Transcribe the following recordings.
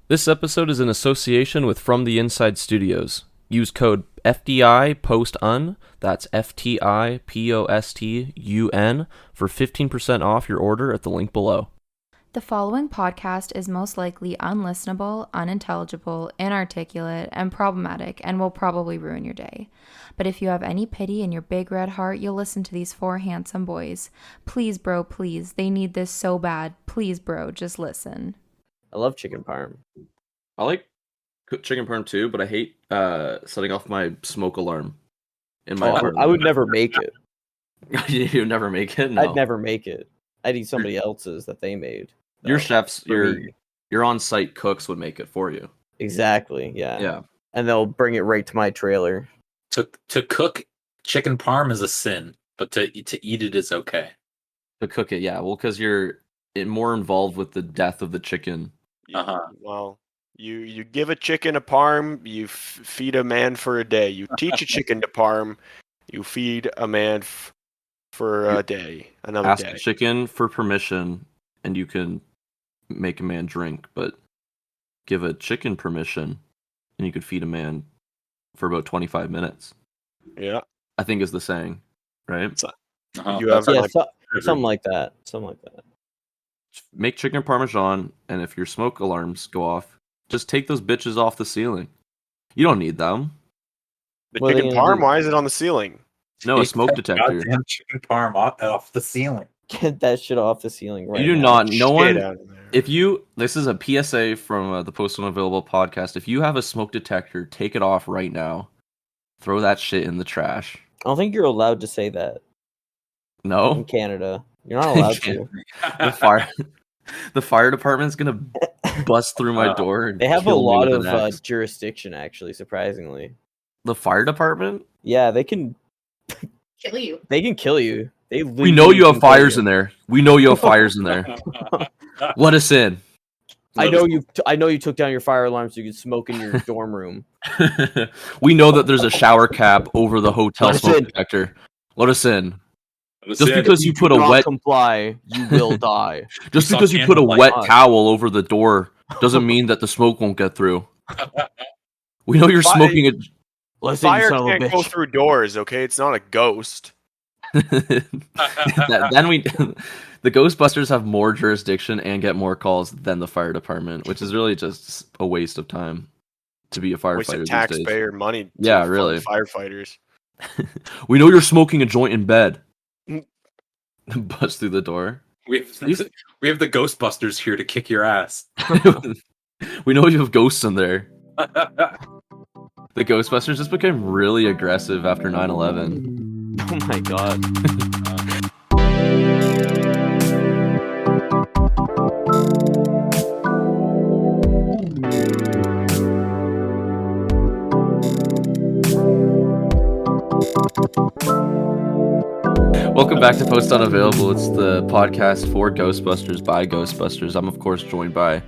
This episode is in association with From the Inside Studios. Use code FTIPOSTUN, that's FTIPOSTUN, for 15% off your order at the link below. The following podcast is most likely unlistenable, unintelligible, inarticulate, and problematic, and will probably ruin your day. But if you have any pity in your big red heart, you'll listen to these four handsome boys. Please, bro, please. They need this so bad. Please, bro, just listen. I love chicken parm. I like chicken parm too, but I hate setting off my smoke alarm in my apartment. I would never make it. You never make it? No. I'd never make it. I'd eat somebody else's that they made. Your chefs, your on-site cooks would make it for you. Exactly, yeah. Yeah. And they'll bring it right to my trailer. To cook chicken parm is a sin, but to eat it is okay. To cook it, yeah. Well, because you're more involved with the death of the chicken. Well, you give a chicken a parm, you feed a man for a day. You teach a chicken to parm, you feed a man for a day. Another Ask day. a chicken for permission, and you can make a man drink. But give a chicken permission, and you could feed a man for about 25 minutes. Yeah, I think is the saying, right? You have something like that. Something like that. Make chicken parmesan, and if your smoke alarms go off, just take those bitches off the ceiling. You don't need them. the What are they chicken gonna parm. do? Why is it on the ceiling? No, a Take smoke that detector. Goddamn chicken parm off the ceiling. Get that shit off the ceiling right You do now. not. No Shit one. out of there. If you, this is a PSA from the Post Unavailable podcast. If you have a smoke detector, take it off right now. Throw that shit in the trash. I don't think you're allowed to say that in No, Canada. You're not allowed to. the fire department's gonna bust through my door. And They have a kill me lot with of an axe. jurisdiction, actually, surprisingly. The fire department. Yeah, they can Kill you. they can kill you. They We know you have fires in there. We know you have fires in there. Let us in. I know you took down your fire alarm so you could smoke in your dorm room. We know that there's a shower cap over the hotel Let us smoke in. detector. Let us in. Let's Just see. because you put a Do not wet, comply, you will die. just Stop because you put a candlelight wet on. towel over the door doesn't mean that the smoke won't get through. We know you're Fire- smoking a. Listen, Fire you son of a can't go bitch. through doors. Okay, it's not a ghost. Then we, the Ghostbusters have more jurisdiction and get more calls than the fire department, which is really just a waste of time to be a Waste firefighter of these days. taxpayer money. to Yeah, fund really. Firefighters. We know you're smoking a joint in bed. Bust through the door. we have the Ghostbusters here to kick your ass. We know you have ghosts in there. The Ghostbusters just became really aggressive after 9/11. Oh my god. Welcome back to Post Unavailable. It's the podcast for Ghostbusters by Ghostbusters. I'm of course joined by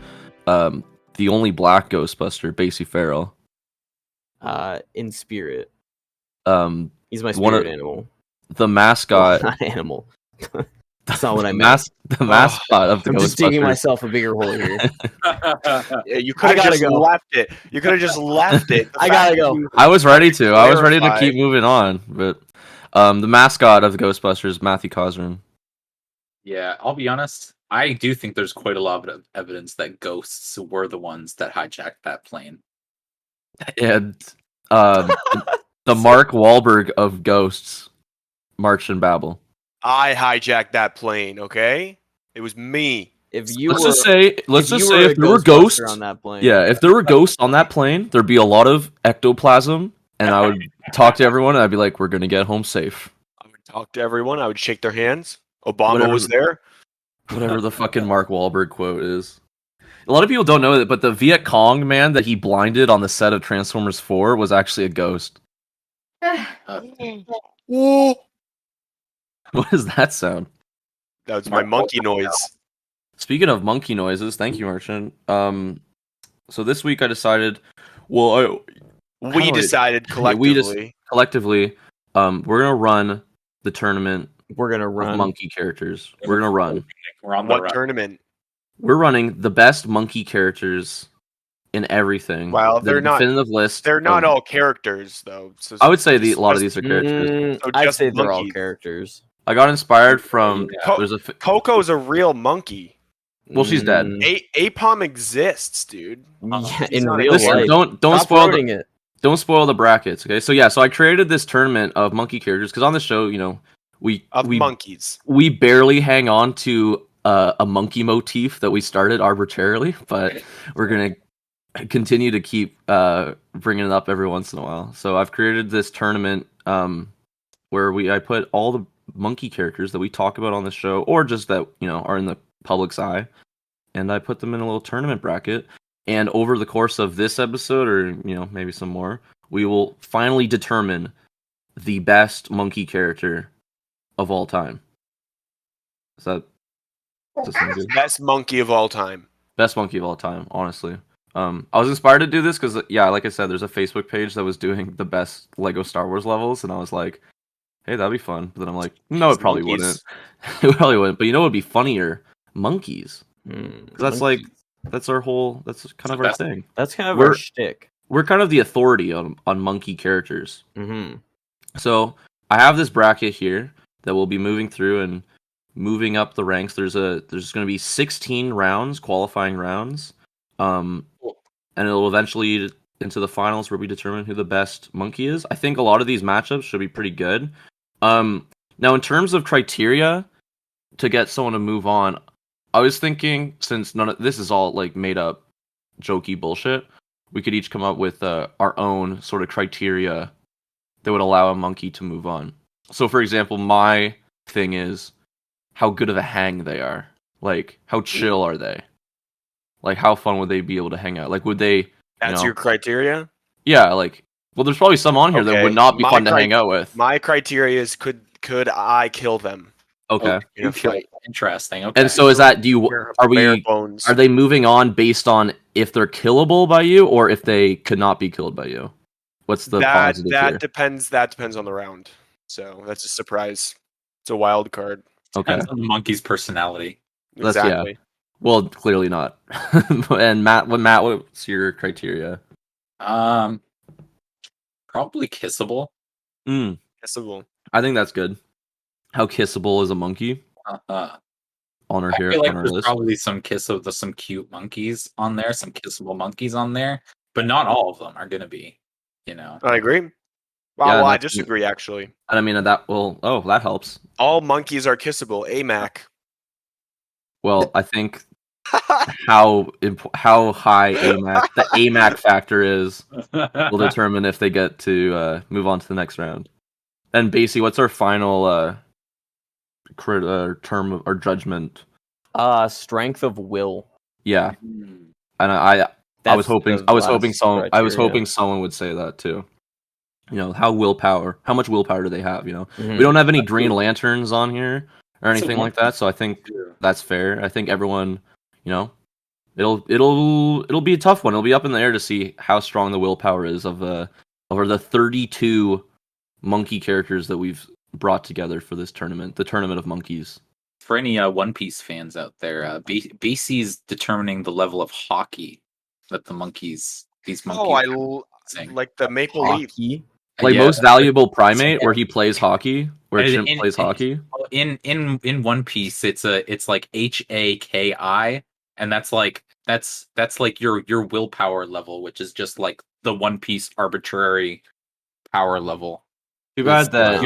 the only black Ghostbuster, Basie Farrell. In spirit. He's my One of- spirit animal. The mascot. Not animal. That's not what I meant. The mascot of the I'm just digging Ghostbusters. myself a bigger hole here. Yeah, you could have gotta just go. left it. You could have just left it. The I fact gotta that go. you- I was ready to. I was ready to Clarify. keep moving on, but the mascot of the Ghostbusters, Matthew Cosrin. Yeah, I'll be honest. I do think there's quite a lot of evidence that ghosts were the ones that hijacked that plane. And the Mark Wahlberg of Ghosts, March and Babel. I hijacked that plane. Okay, it was me. If you Let's were, just say if if there were Ghostbuster ghosts on that plane, Yeah, if there were ghosts on that plane, there'd be a lot of ectoplasm, and I would talk to everyone, and I'd be like, "We're gonna get home safe." I would talk to everyone. I would shake their hands. Obama Whatever was there. Whatever the fucking Mark Wahlberg quote is. A lot of people don't know that, but the Viet Cong man that he blinded on the set of Transformers 4 was actually a ghost. Whoa. What does that sound? That was my monkey noise. Speaking of monkey noises, thank you, Merchant. So this week I decided, well, We decided we collectively. collectively, we're gonna run the tournament we're gonna of run. monkey characters. We're gonna run. We're on the What run. tournament? We're running the best monkey characters in everything. Well, The they're not. definitive list. They're not of- all characters, though. So I would say a just- lot of just- these are characters. So I'd just say they're all monkeys. characters. I got inspired from. Yeah. There's a. Coco's a real monkey. Well, she's dead. Apom exists, dude. Yeah, He's in not real Listen, life. don't Stop spoil quoting it. don't spoil the brackets, okay? So yeah, so I created this tournament of monkey characters because on the show, we Monkeys. we barely hang on to a monkey motif that we started arbitrarily, but we're gonna continue to keep bringing it up every once in a while. So I've created this tournament where I put all the monkey characters that we talk about on the show, or just that are in the public's eye, and I put them in a little tournament bracket. And over the course of this episode, or maybe some more, we will finally determine the best monkey character of all time. Does that sound good? Best monkey of all time. Best monkey of all time, honestly. I was inspired to do this because, like I said, there's a Facebook page that was doing the best Lego Star Wars levels, and I was like, hey, that'd be fun. But then I'm like, no, it probably wouldn't. It probably wouldn't. But you know what would be funnier? Monkeys. 'Cause that's kind of our thing. That's kind of We're- our shtick. We're kind of the authority on monkey characters. Mm-hmm. So I have this bracket here that we'll be moving through and moving up the ranks. There's going to be 16 rounds, qualifying rounds, and it'll eventually into the finals where we determine who the best monkey is. I think a lot of these matchups should be pretty good. Now in terms of criteria to get someone to move on, I was thinking, since none of this is all like made up jokey bullshit, we could each come up with our own sort of criteria that would allow a monkey to move on. So for example, my thing is how good of a hang they are. Like, how chill are they? Like, how fun would they be able to hang out? Like, would they... That's your criteria? Yeah, like... Well, there's probably some on here that would not be fun to hang out with. My criteria is could I kill them? Okay. In a fight. Interesting. Okay. And so is that... Bare bones. Are they moving on based on if they're killable by you or if they could not be killed by you? What's the positive here? That depends on the round. So that's a surprise. It's a wild card. Okay. Depends on the monkey's personality. That's- Exactly. Well, clearly not. And Matt, what's your criteria? Probably kissable. Kissable. I think that's good. How kissable is a monkey? Uh, On our I feel like on our there's list. probably some some cute monkeys on there, some kissable monkeys on there, but not all of them are gonna be. I agree. Wow, Yeah, well, I that's- disagree actually. And I mean that helps. All monkeys are kissable. AMAC. Well, I think how high the AMAC factor is will determine if they get to move on to the next round. And Basie, what's our final term or judgment? Strength of will. Yeah, Hmm. and I was hoping criteria. someone would say that too. How much willpower do they have? Mhm. We don't have any Green Lanterns on here or That's a anything like one- that, so I think Yeah. that's fair. I think everyone, it'll be a tough one. It'll be up in the air to see how strong the willpower is of over the 32 monkey characters that we've brought together for this tournament, the Tournament of Monkeys. For any One Piece fans out there, BC's determining the level of hockey that these monkeys. Sing. Like the maple leaf. Hockey. Like Yeah. most valuable primate, where he plays hockey, where And Chimp plays hockey. In One Piece, it's like HAKI, and that's like your willpower level, which is just like the One Piece arbitrary power level. Too bad that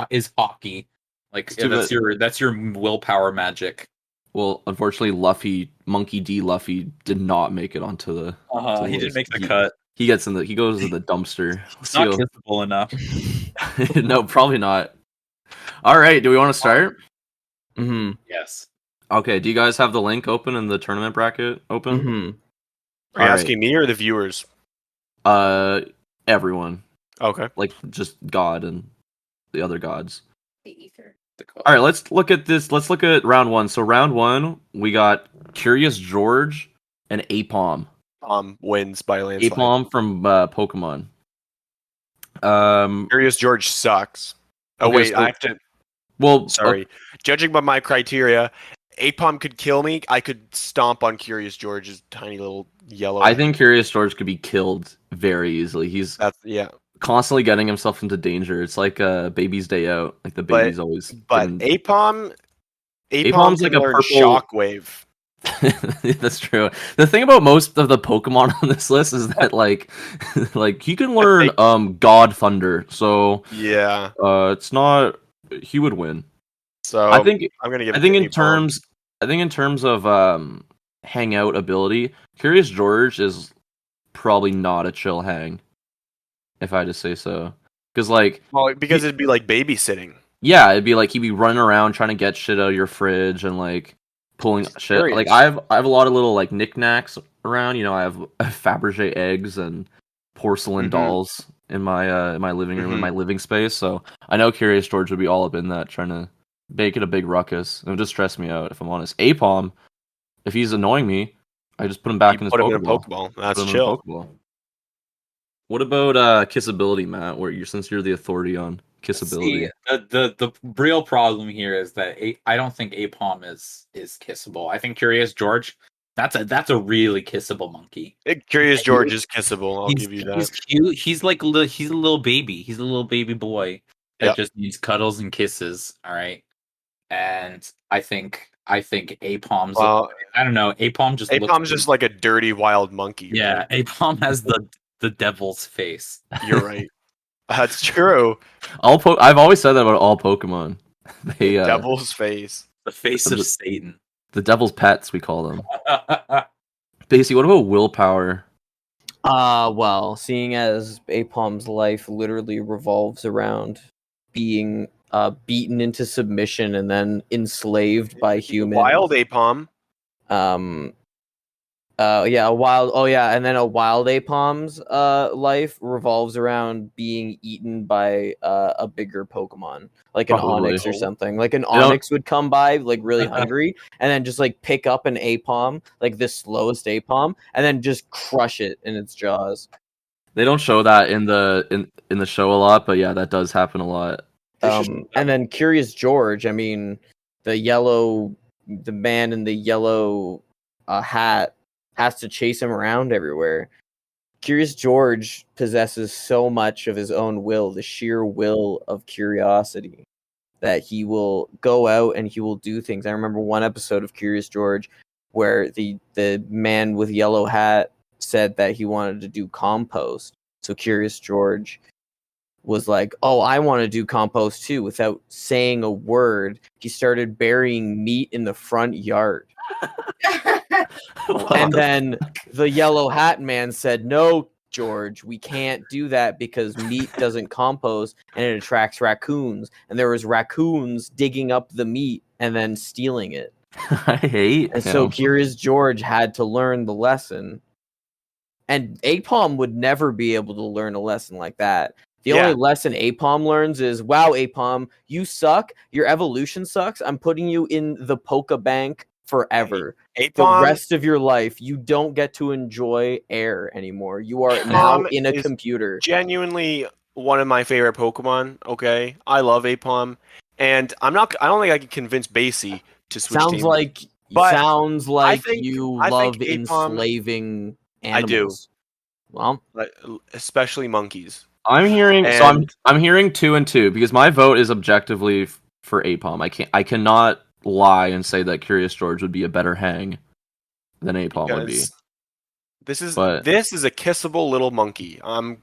Is hockey. Like Too that's your willpower magic. well, unfortunately, Monkey D. Luffy did not make it onto the. He didn't list. make the cut. He goes in the dumpster. It's not kissable enough. No, probably not. All right, do we want to start? Mm-hmm. Yes. Okay, do you guys have the link open and the tournament bracket open? Mm-hmm. Are you Alright. asking me or the viewers? Everyone, Okay. like just God and the other gods. The ether. All right, let's look at this. Let's look at round one. So round one, we got Curious George and Apom. Wins by a landslide. Apom from Pokemon. Curious George sucks. Oh Okay, wait, so- I have to. Well, Sorry. Judging by my criteria, Apom could kill me, I could stomp on Curious George's tiny little yellow. I think Curious George could be killed very easily. He's yeah. constantly getting himself into danger. It's like a baby's day out. Like the But baby's always but getting... Apom Apom's can like a learn purple... Shockwave. That's true. The thing about most of the Pokemon on this list is that like he can learn God Thunder. So Yeah. it's not... He would win. So I think I'm gonna give I it think to in terms of hangout ability, Curious George is probably not a chill hang, if I just say so. Because because it'd be like babysitting. yeah, it'd be like he'd be running around trying to get shit out of your fridge and like pulling shit. Curious. Like I have a lot of little like knickknacks around. You know, I have Fabergé eggs and porcelain dolls in my living room, in my living space. So I know Curious George would be all up in that, trying to make it a big ruckus. It would just stress me out, if I'm honest. Apom, if he's annoying me, I just put him back in his Put him in a Pokeball. Pokeball. That's Put him in a chill. Pokeball. What about kissability, Matt? Since you're the authority on kissability. See, the real problem here is that I don't think Apom is kissable. I think Curious George, that's a really kissable monkey. Curious George is kissable. I'll give you that. He's cute. He's like he's a little baby. He's a little baby boy that just needs cuddles and kisses. All right, and I think Apom's. Well, I don't know. Apom's just like a dirty wild monkey. Yeah, Right? Apom has the devil's face. You're right. That's true. I've always said that about all Pokemon. They Devil's face. The face of Satan. The devil's pets, we call them. Basically, what about willpower? Well, seeing as Apom's life literally revolves around being beaten into submission and then enslaved by humans. Wild Apom. A wild Apom's life revolves around being eaten by a bigger Pokemon, like an Onix or something. Like an Onix would come by like really hungry and then just like pick up an Apom, like the slowest Apom, and then just crush it in its jaws. They don't show that in the show a lot, but yeah, that does happen a lot. And then Curious George, I mean, the man in the yellow hat has to chase him around everywhere. Curious George possesses so much of his own will, the sheer will of curiosity, that he will go out and he will do things. I remember one episode of Curious George where the man with yellow hat said that he wanted to do compost. So Curious George was like, "Oh, I want to do compost too." Without saying a word, he started burying meat in the front yard. And then the yellow hat man said, "No, George, we can't do that because meat doesn't compost and it attracts raccoons." And there was raccoons digging up the meat and then stealing it. I hate And so Curious George had to learn the lesson. And Apom would never be able to learn a lesson like that. The only lesson Apom learns is, "Wow, Apom, you suck. Your evolution sucks. I'm putting you in the Poke Bank forever. Apom, the rest of your life, you don't get to enjoy air anymore. You are now in a computer." Genuinely one of my favorite Pokemon. Okay, I love Apom, and I don't think I can convince Basie to switch Sounds teams. like you love Apom, enslaving animals. I do. Well, especially monkeys. I'm hearing I'm hearing 2 and 2 because my vote is objectively for Apom. I cannot lie and say that Curious George would be a better hang than Apom would be. This is a kissable little monkey. I'm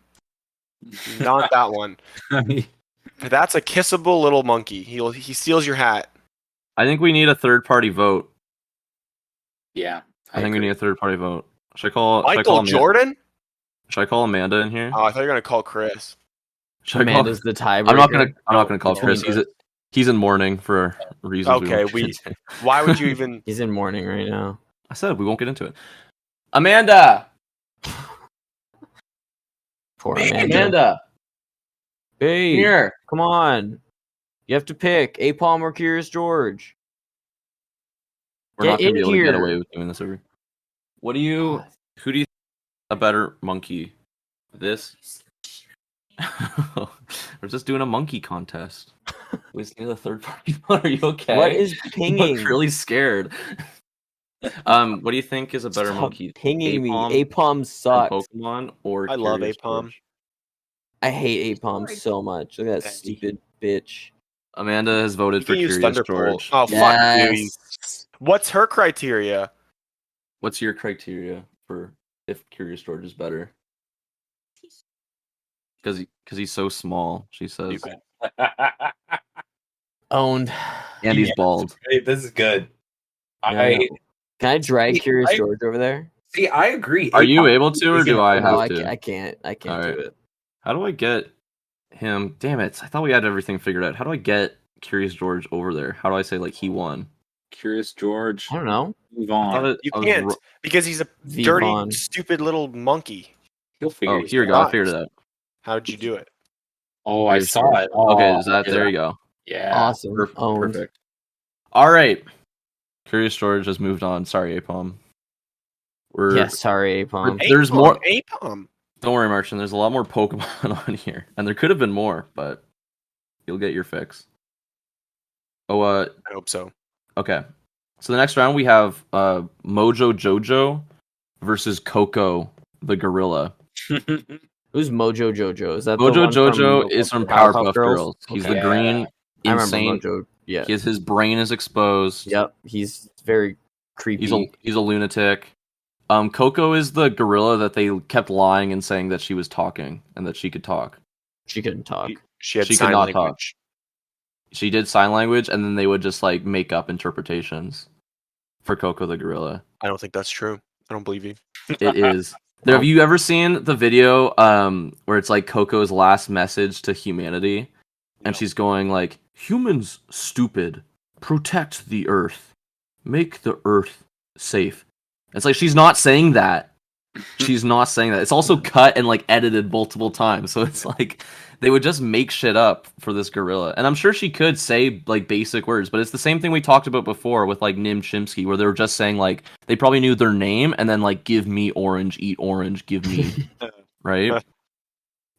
not that one. That's a kissable little monkey. He steals your hat. I think we need a third party vote. Yeah, I think we need a third party vote. Should I call Michael Jordan? Should I call Amanda in here? Oh, I thought you were gonna call Chris. Amanda's the tiebreaker. I'm not gonna call Chris. He's in mourning for reasons. Okay, why would you even? He's in mourning right now. I said we won't get into it. Amanda. Poor Amanda. Hey, here. Come on. You have to pick Apom or Curious George. We're not gonna be able to get away with doing this over. Who do you think a better monkey? This We're just doing a monkey contest. We see the third party phone. Are you okay? What is You pinging? look really scared. What do you think is a better Stop monkey? pinging me. Apom Apom from sucks. Pokemon or I love Curious Apom. George? I hate Apom so much. Look at that Daddy. stupid bitch. Amanda has voted You for can use Curious Thunderbolt. George. Oh, fuck you. Yes. What's her criteria? What's your criteria for if Curious George is better? Because he's so small, she says. Stupid. Owned. And he's Yeah. bald. Hey, this is good. Yeah. Can I drag See, Curious I- George over there? See, I agree. Are you Apom able to, or is do I No, have to? I can't. I can't Alright. do it. How do I get him? Damn it! I thought we had everything figured out. How do I get Curious George over there? How do I say like he won? Curious George. I don't know. Move I thought on. You I was can't because he's a dirty, Vivon. stupid little monkey. You'll figure Oh, it here we out. go. I figured it out. How did you do it? Oh, I Curious saw George. it. Oh, Okay, is that okay, there? You go. Yeah. Awesome. Owned. Perfect. All right. Curious George has moved on. Sorry, Apom. Yeah, sorry, Apom. There's more. Apom. Don't worry, Martian. There's a lot more Pokemon on here, and there could have been more, but you'll get your fix. Oh, I hope so. okay. So the next round we have Mojo Jojo versus Coco the gorilla. Who's Mojo Jojo? Is that the Mojo one Jojo is from Powerpuff Girls. He's Okay. the green, I insane. remember Mojo. Yeah. His brain is exposed. Yep. He's very creepy. He's a lunatic. Coco is the gorilla that they kept lying and saying that she was talking and that she could talk. She couldn't talk. She had She could sign not talk. language. She did sign language, and then they would just like make up interpretations for Coco the gorilla. I don't think that's true. I don't believe you. It is. Have you ever seen the video where it's like Coco's last message to humanity, and No. she's going like, "Humans stupid, protect the Earth, make the Earth safe." It's like she's not saying that. She's not saying that. It's also cut and like edited multiple times, so it's like they would just make shit up for this gorilla. And I'm sure she could say like basic words, but it's the same thing we talked about before with like Nim Chimpsky, where they were just saying like they probably knew their name and then like give me orange, eat orange, give me right. I'm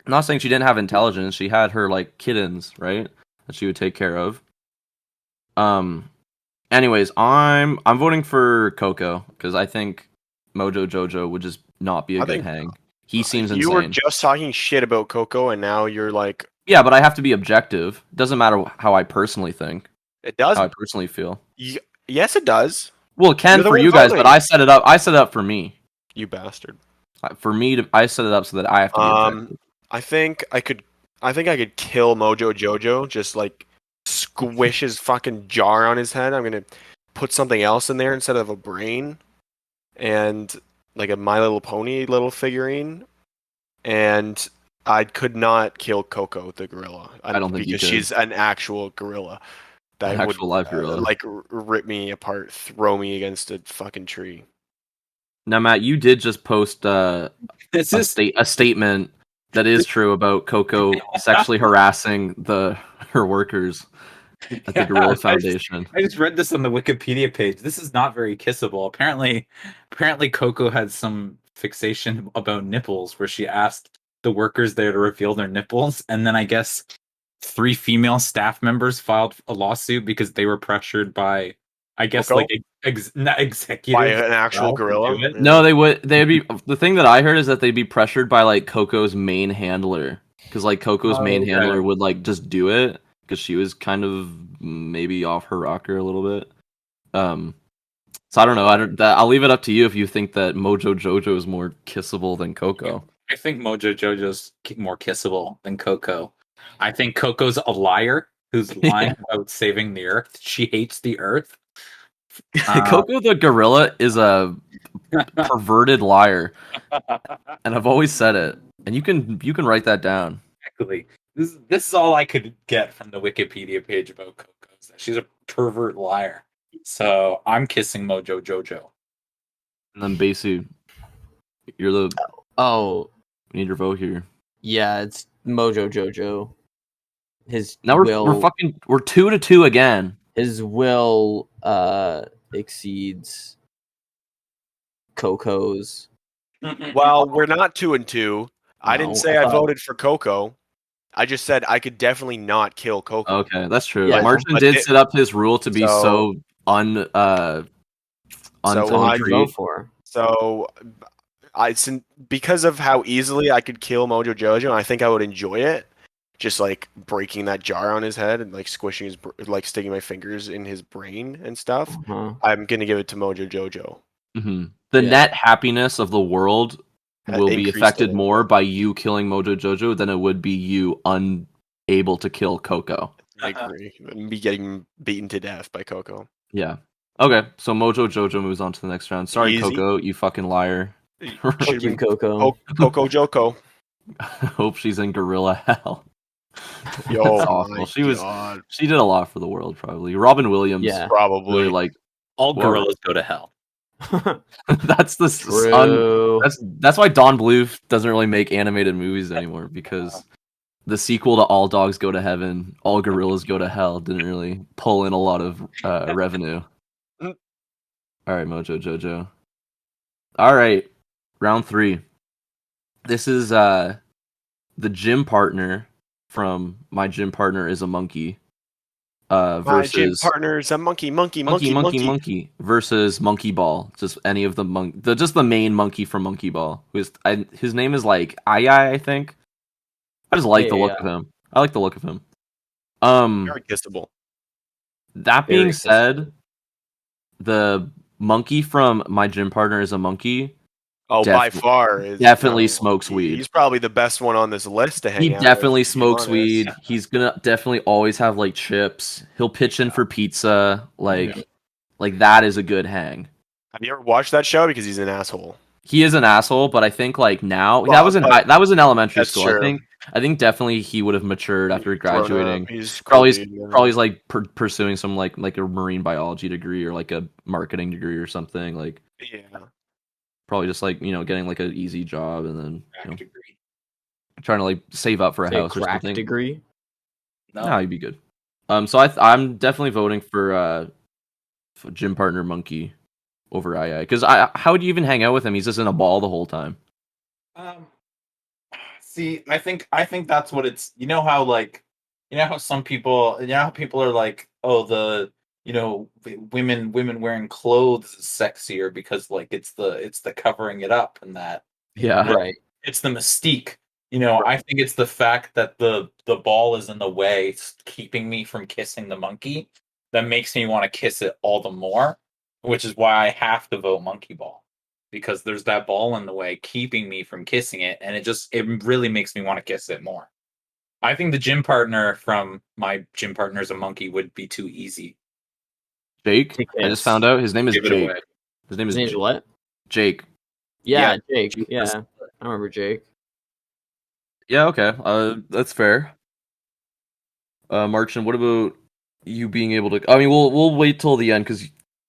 not saying she didn't have intelligence. She had her like kittens, right, that she would take care of. Anyways, I'm voting for Coco because I think Mojo Jojo would just not be a I good think- hang. He seems You were insane. just talking shit about Coco, and now you're like, Yeah, but I have to be objective. Doesn't matter how I personally think, it does. how I personally feel. Yes, it does. Well, it can You're the for one you guys, but voting. I set it up. I set it up for me. You bastard. For me, I set it up so that I have to be objective. I think I could kill Mojo Jojo. Just like squish his fucking jar on his head. I'm gonna put something else in there instead of a brain, and like a My Little Pony little figurine. And I could not kill Coco the gorilla. I don't think you because could. she's an actual gorilla. That An actual live gorilla. like rip me apart, throw me against a fucking tree. Now, Matt, you did just post a statement that is true about Coco sexually harassing her workers at the Gorilla Foundation. I just read this on the Wikipedia page. This is not very kissable. Apparently Coco had some fixation about nipples where she asked the workers there to reveal their nipples, and then I guess 3 female staff members filed a lawsuit because they were pressured by, I guess, Coco? like not executives By an actual to gorilla? do it. No, they'd be the thing that I heard is that they'd be pressured by like Coco's main handler, because like Coco's main Okay. handler would like just do it because she was kind of maybe off her rocker a little bit. So I don't know. I'll leave it up to you if you think that Mojo Jojo is more kissable than Coco. I think Mojo Jojo's more kissable than Coco. I think Coco's a liar who's lying about saving the Earth. She hates the Earth. Coco the gorilla is a perverted liar, and I've always said it. And you can write that down. Exactly. This is all I could get from the Wikipedia page about Coco. Is that she's a pervert liar. So I'm kissing Mojo Jojo. And then Basu, you're the Oh, we need your vote here. yeah, it's Mojo Jojo. His Now we're 2-2 again. his will exceeds Coco's. Well, we're not 2-2. I No, didn't say I I thought- voted for Coco. I just said I could definitely not kill Coco. Okay, that's true. Yeah. Martian But did it- set up his rule to be so- so So So what I did you vote for? So because of how easily I could kill Mojo Jojo, I think I would enjoy it. Just like breaking that jar on his head and like squishing his, like sticking my fingers in his brain and stuff. Uh-huh. I'm gonna give it to Mojo Jojo. The Yeah. net happiness of the world will be Increased a affected little more bit. by you killing Mojo Jojo than it would be you unable to kill Coco. I agree. Me getting beaten to death by Coco. Yeah. Okay, so Mojo Jojo moves on to the next round. Sorry, Easy. Coco, you fucking liar. Fuck Should've you, been Coco. Coco Joko. Hope she's in gorilla hell. Yo, That's awful. She did a lot for the world, probably. Robin Williams, Yeah. probably. really like All Well, gorillas go to hell. that's the True. that's why Don Bluth doesn't really make animated movies anymore, because the sequel to All Dogs Go to Heaven, All Gorillas Go to Hell didn't really pull in a lot of revenue. Mm. All right, Mojo Jojo. All right, round 3. This is the gym partner from My Gym Partner is a Monkey My gym versus partner is a monkey versus Monkey Ball. Just any of the just the main monkey from Monkey Ball. His name is like Ai, I think. I just like the look of him. I like the look of him. Very kissable. That Very being kissable. said, the monkey from My Gym Partner is a Monkey. Oh, by far is definitely smokes weed. He's probably the best one on this list to hang He out definitely with, to be smokes honest. weed. He's gonna definitely always have like chips. He'll pitch in for pizza. Like that is a good hang. Have you ever watched that show? Because he's an asshole. He is an asshole, but I think like now Well, that was in elementary that's school. true. I think definitely he would have matured after graduating. He's Probably like pursuing some like a marine biology degree or like a marketing degree or something. Like yeah. probably just like getting like an easy job and then Degree. trying to like save up for a Say house or crack something. degree. No, he'd be good. So I'm definitely voting for gym partner Monkey over II, because how would you even hang out with him? He's just in a ball the whole time. See, I think that's what it's. You know how how some people, how people are like, oh, the women wearing clothes is sexier because like it's the covering it up and that. Yeah. Right. It's the mystique. I think it's the fact that the ball is in the way, keeping me from kissing the monkey, that makes me want to kiss it all the more, which is why I have to vote monkey ball, because there's that ball in the way keeping me from kissing it, and it really makes me want to kiss it more. I think the gym partner from My Gym Partner is a Monkey would be too easy. Jake, I just found out his name is Give it Jake. away. His name is His name's Jake. what? Jake. Yeah, Jake. Jake Yeah, was- I remember Jake. Yeah, okay. That's fair. Marchin, what about you being able to? I mean, we'll wait till the end because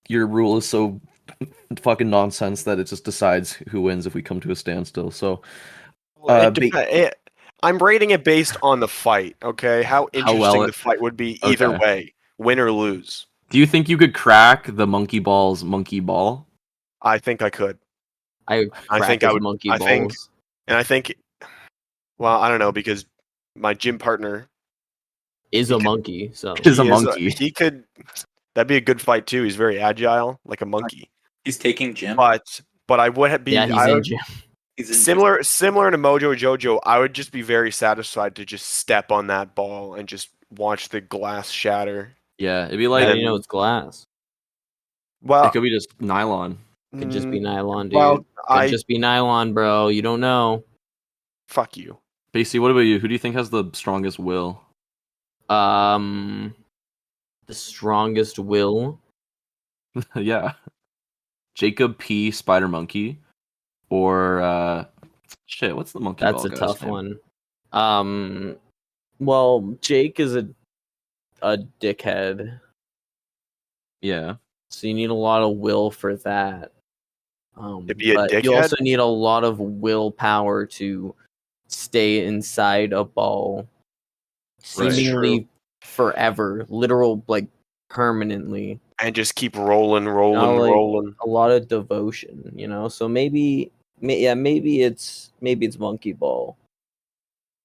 your rule is so fucking nonsense that it just decides who wins if we come to a standstill. So, I'm rating it based on the fight. Okay, how interesting the fight would be either way, win or lose. Do you think you could crack the Monkey Ball's monkey ball? I think I could. I think I would. monkey I think, balls. and I think. Well, I don't know, because my gym partner Is a monkey, so is a monkey. He could. That'd be a good fight too. He's very agile, like a monkey. He's taking gym. But I would be. yeah, he's I in would, gym. He's in similar to Mojo Jojo. I would just be very satisfied to just step on that ball and just watch the glass shatter. Yeah, it'd be like How do you know it's glass? Well, it could be just nylon. Could just be nylon, dude. Well, Could just be nylon, bro. You don't know. Fuck you. Basically, what about you? Who do you think has the strongest will? The strongest will. Yeah, Jacob P. Spider Monkey, or shit. What's the monkey? That's ball a guy's tough name? one. Well, Jake is a dickhead, Yeah. so you need a lot of will for that. To be a but you dickhead? also need a lot of willpower to stay inside a ball seemingly forever, literal, like permanently. And just keep rolling. A lot of devotion, So maybe it's monkey ball.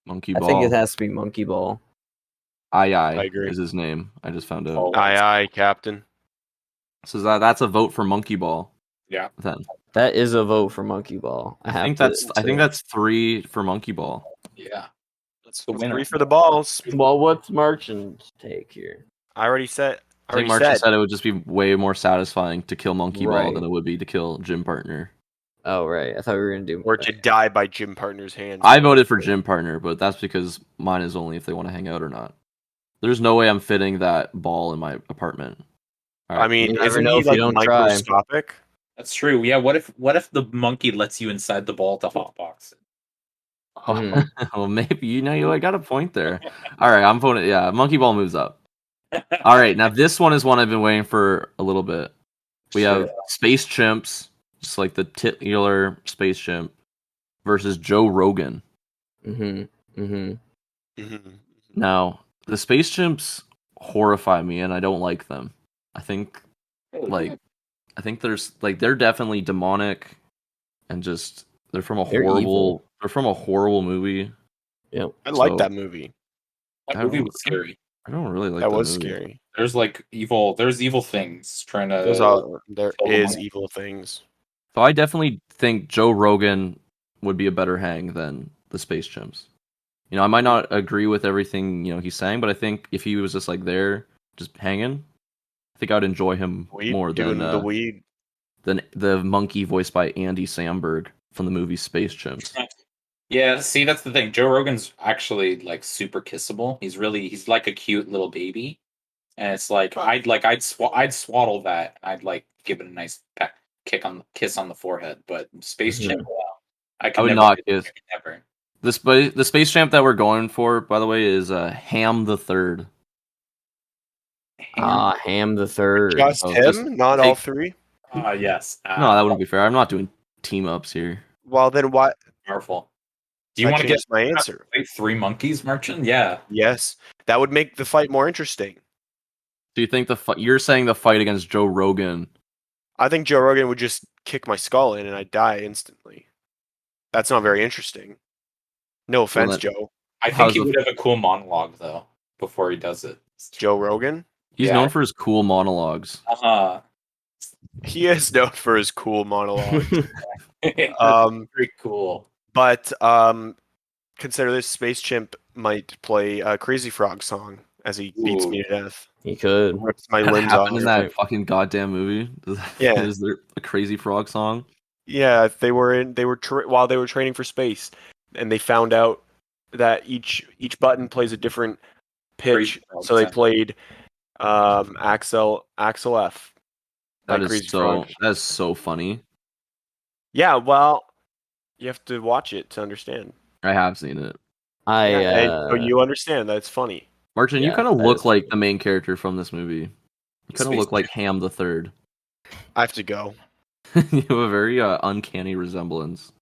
Monkey I Ball. think it has to be Monkey Ball. I agree. is his name. I just found out. Oh. Aye, Captain. So that's a vote for Monkey Ball. Yeah. Then That is a vote for Monkey Ball. I think that's 3 for Monkey Ball. Yeah. That's the winner. 3 for the balls. Well, what's Marchand's take here? I already said. I think March said it would just be way more satisfying to kill Monkey Ball than it would be to kill Gym Partner. Oh, right. I thought we were going to do... Or to die by Gym Partner's hands. I voted for Gym Partner, but that's because mine is only if they want to hang out or not. There's no way I'm fitting that ball in my apartment. All right. I mean, never isn't know he if you like don't try. microscopic? That's true. Yeah. What if the monkey lets you inside the ball to hotbox it? Well, maybe you got a point there. All right, I'm voting. Yeah, Monkey Ball moves up. All right, now this one is one I've been waiting for a little bit. We have Space Chimps, just like the titular Space Chimp, versus Joe Rogan. Now, the Space Chimps horrify me, and I don't like them. I think they're definitely demonic, and just they're from a horrible movie. Yep. I like that movie. That movie was scary. I don't really like that that was movie. scary. There's evil things trying to. There is evil things. So I definitely think Joe Rogan would be a better hang than the Space Chimps. I might not agree with everything he's saying, but I think if he was just like there, just hanging, I think I'd enjoy him more than the weed. than the monkey voiced by Andy Samberg from the movie Space Chimps. Yeah, see, that's the thing. Joe Rogan's actually like super kissable. He's like a cute little baby, and it's like I'd swaddle that. I'd like give it a nice kiss on the forehead. But Space Chimp, I would never, not kiss. Never. The Space Champ that we're going for, by the way, is Ham the Third. Ham the Third. Just him, not all 3. Yes. No, that wouldn't be fair. I'm not doing team ups here. Well, then why? Powerful. Do you want to get my answer? 3 monkeys, Merchant? Yeah. Yes, that would make the fight more interesting. Do you think you're saying the fight against Joe Rogan? I think Joe Rogan would just kick my skull in and I'd die instantly. That's not very interesting. No offense, Joe. I think he would have a cool monologue though before he does it. Joe Rogan? He's known for his cool monologues. He is known for his cool monologue. Very cool. But consider this: Space Chimp might play a Crazy Frog song as he beats me to death. He could. Rips my limbs off. In that fucking goddamn movie. Yeah. Is there a Crazy Frog song? Yeah, while they were training for space, and they found out that each button plays a different pitch. So they played Axel F. That is so funny. Yeah, well, you have to watch it to understand. I have seen it. So you understand that it's funny. Martin, you kind of look like the main character from this movie. You kind of look like Ham the Third. I have to go. You have a very uncanny resemblance.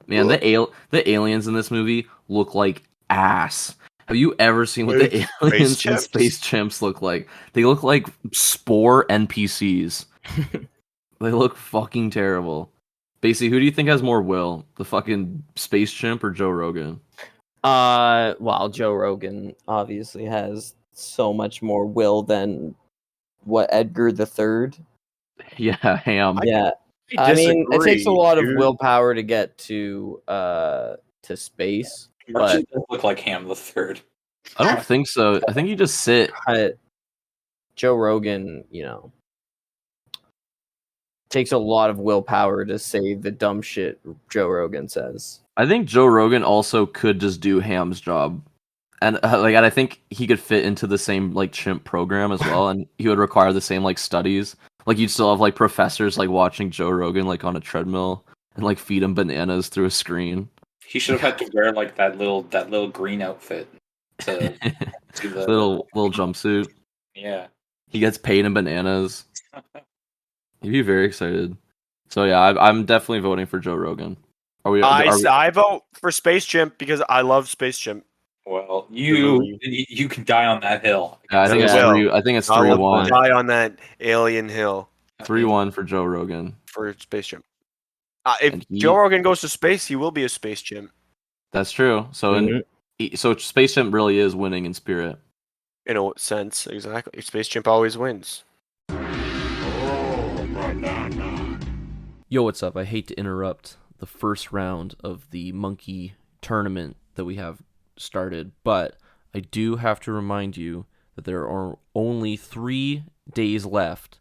Man, the aliens in this movie look like ass. Have you ever seen what the aliens in Space Chimps look like? They look like spore NPCs. They look fucking terrible. Basically, who do you think has more will? The fucking Space Chimp or Joe Rogan? Well, Joe Rogan obviously has so much more will than what Edgar the Third. Yeah, Ham. Yeah. I mean, it takes a lot of willpower to get to space. But does look like Ham the Third. I don't think so. I think you just sit. Joe Rogan, takes a lot of willpower to say the dumb shit Joe Rogan says. I think Joe Rogan also could just do Ham's job, and and I think he could fit into the same chimp program as well, and he would require the same studies. You'd still have professors watching Joe Rogan on a treadmill and feed him bananas through a screen. He should have had to wear that little green outfit to do the little jumpsuit. Yeah, he gets paid in bananas. He'd be very excited. So yeah, I'm definitely voting for Joe Rogan. I vote for Space Chimp because I love Space Chimp. Well, you can die on that hill. Yeah, I think it's 3-1. Die on that alien hill. 3-1 for Joe Rogan. For Space Chimp. If Joe Rogan goes to space, he will be a Space Chimp. That's true. So So Space Chimp really is winning in spirit. In a sense, exactly. Space Chimp always wins. Yo, what's up? I hate to interrupt the first round of the monkey tournament that we have started, but I do have to remind you that there are only 3 days left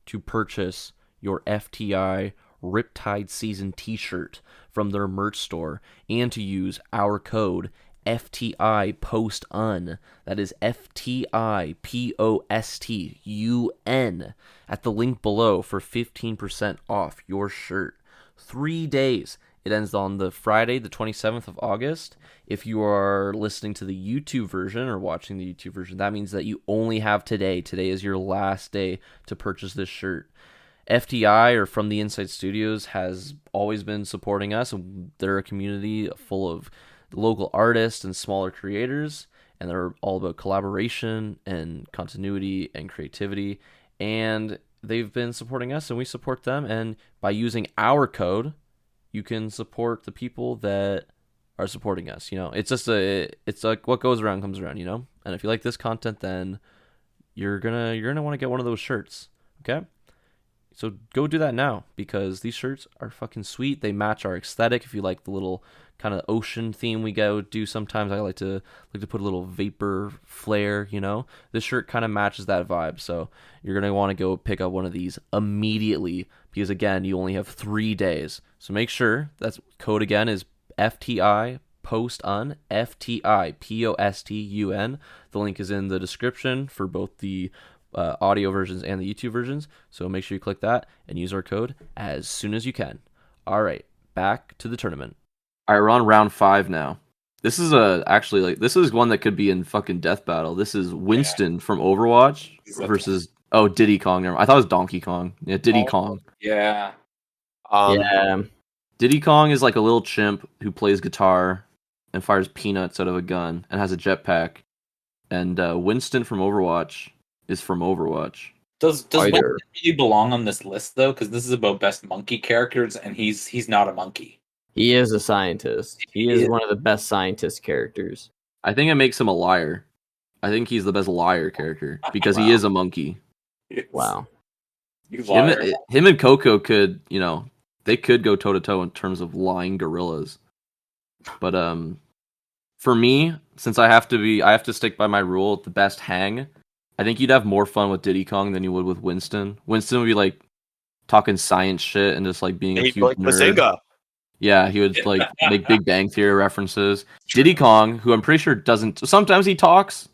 to purchase your FTI Riptide Season t-shirt from their merch store and to use our code FTIPOSTUN. That is FTIPOSTUN at the link below for 15% off your shirt. 3 days. It ends on the Friday, the 27th of August. If you are listening to the YouTube version or watching the YouTube version, that means that you only have today. Today is your last day to purchase this shirt. FTI, or From the Inside Studios, has always been supporting us. They're a community full of local artists and smaller creators, and they're all about collaboration and continuity and creativity. And they've been supporting us, and we support them. And by using our code, you can support the people that are supporting us. You know, it's just it's like what goes around comes around. You know, and if you like this content, then you're gonna want to get one of those shirts. Okay. So go do that now, because these shirts are fucking sweet. They match our aesthetic. If you like the little kind of ocean theme we go do sometimes, I like to put a little vapor flare, you know. This shirt kind of matches that vibe. So you're going to want to go pick up one of these immediately, because again, you only have 3 days. So make sure that's code again is FTI POSTUN, FTIPOSTUN. The link is in the description for both the audio versions and the YouTube versions, so make sure you click that and use our code as soon as you can. All right, back to the tournament. All right, we're on round 5 now. This is this is one that could be in fucking death battle. This is Winston from Overwatch versus Diddy Kong. I thought it was Donkey Kong. Yeah, Diddy Kong. Yeah. Yeah. Diddy Kong is like a little chimp who plays guitar and fires peanuts out of a gun and has a jetpack. And Winston from Overwatch is from Overwatch. Does Winston really belong on this list though? Because this is about best monkey characters, and he's not a monkey. He is a scientist. He is one of the best scientist characters. I think it makes him a liar. I think he's the best liar character because he is a monkey. Yes. Wow. Him and Coco could, they could go toe to toe in terms of lying gorillas. But for me, since I have to stick by my rule, the best hang. I think you'd have more fun with Diddy Kong than you would with Winston. Winston would be like talking science shit and just like being a huge nerd. Bazinga. Yeah, he would like make Big Bang Theory references. Diddy Kong, who I'm pretty sure doesn't. Sometimes he talks,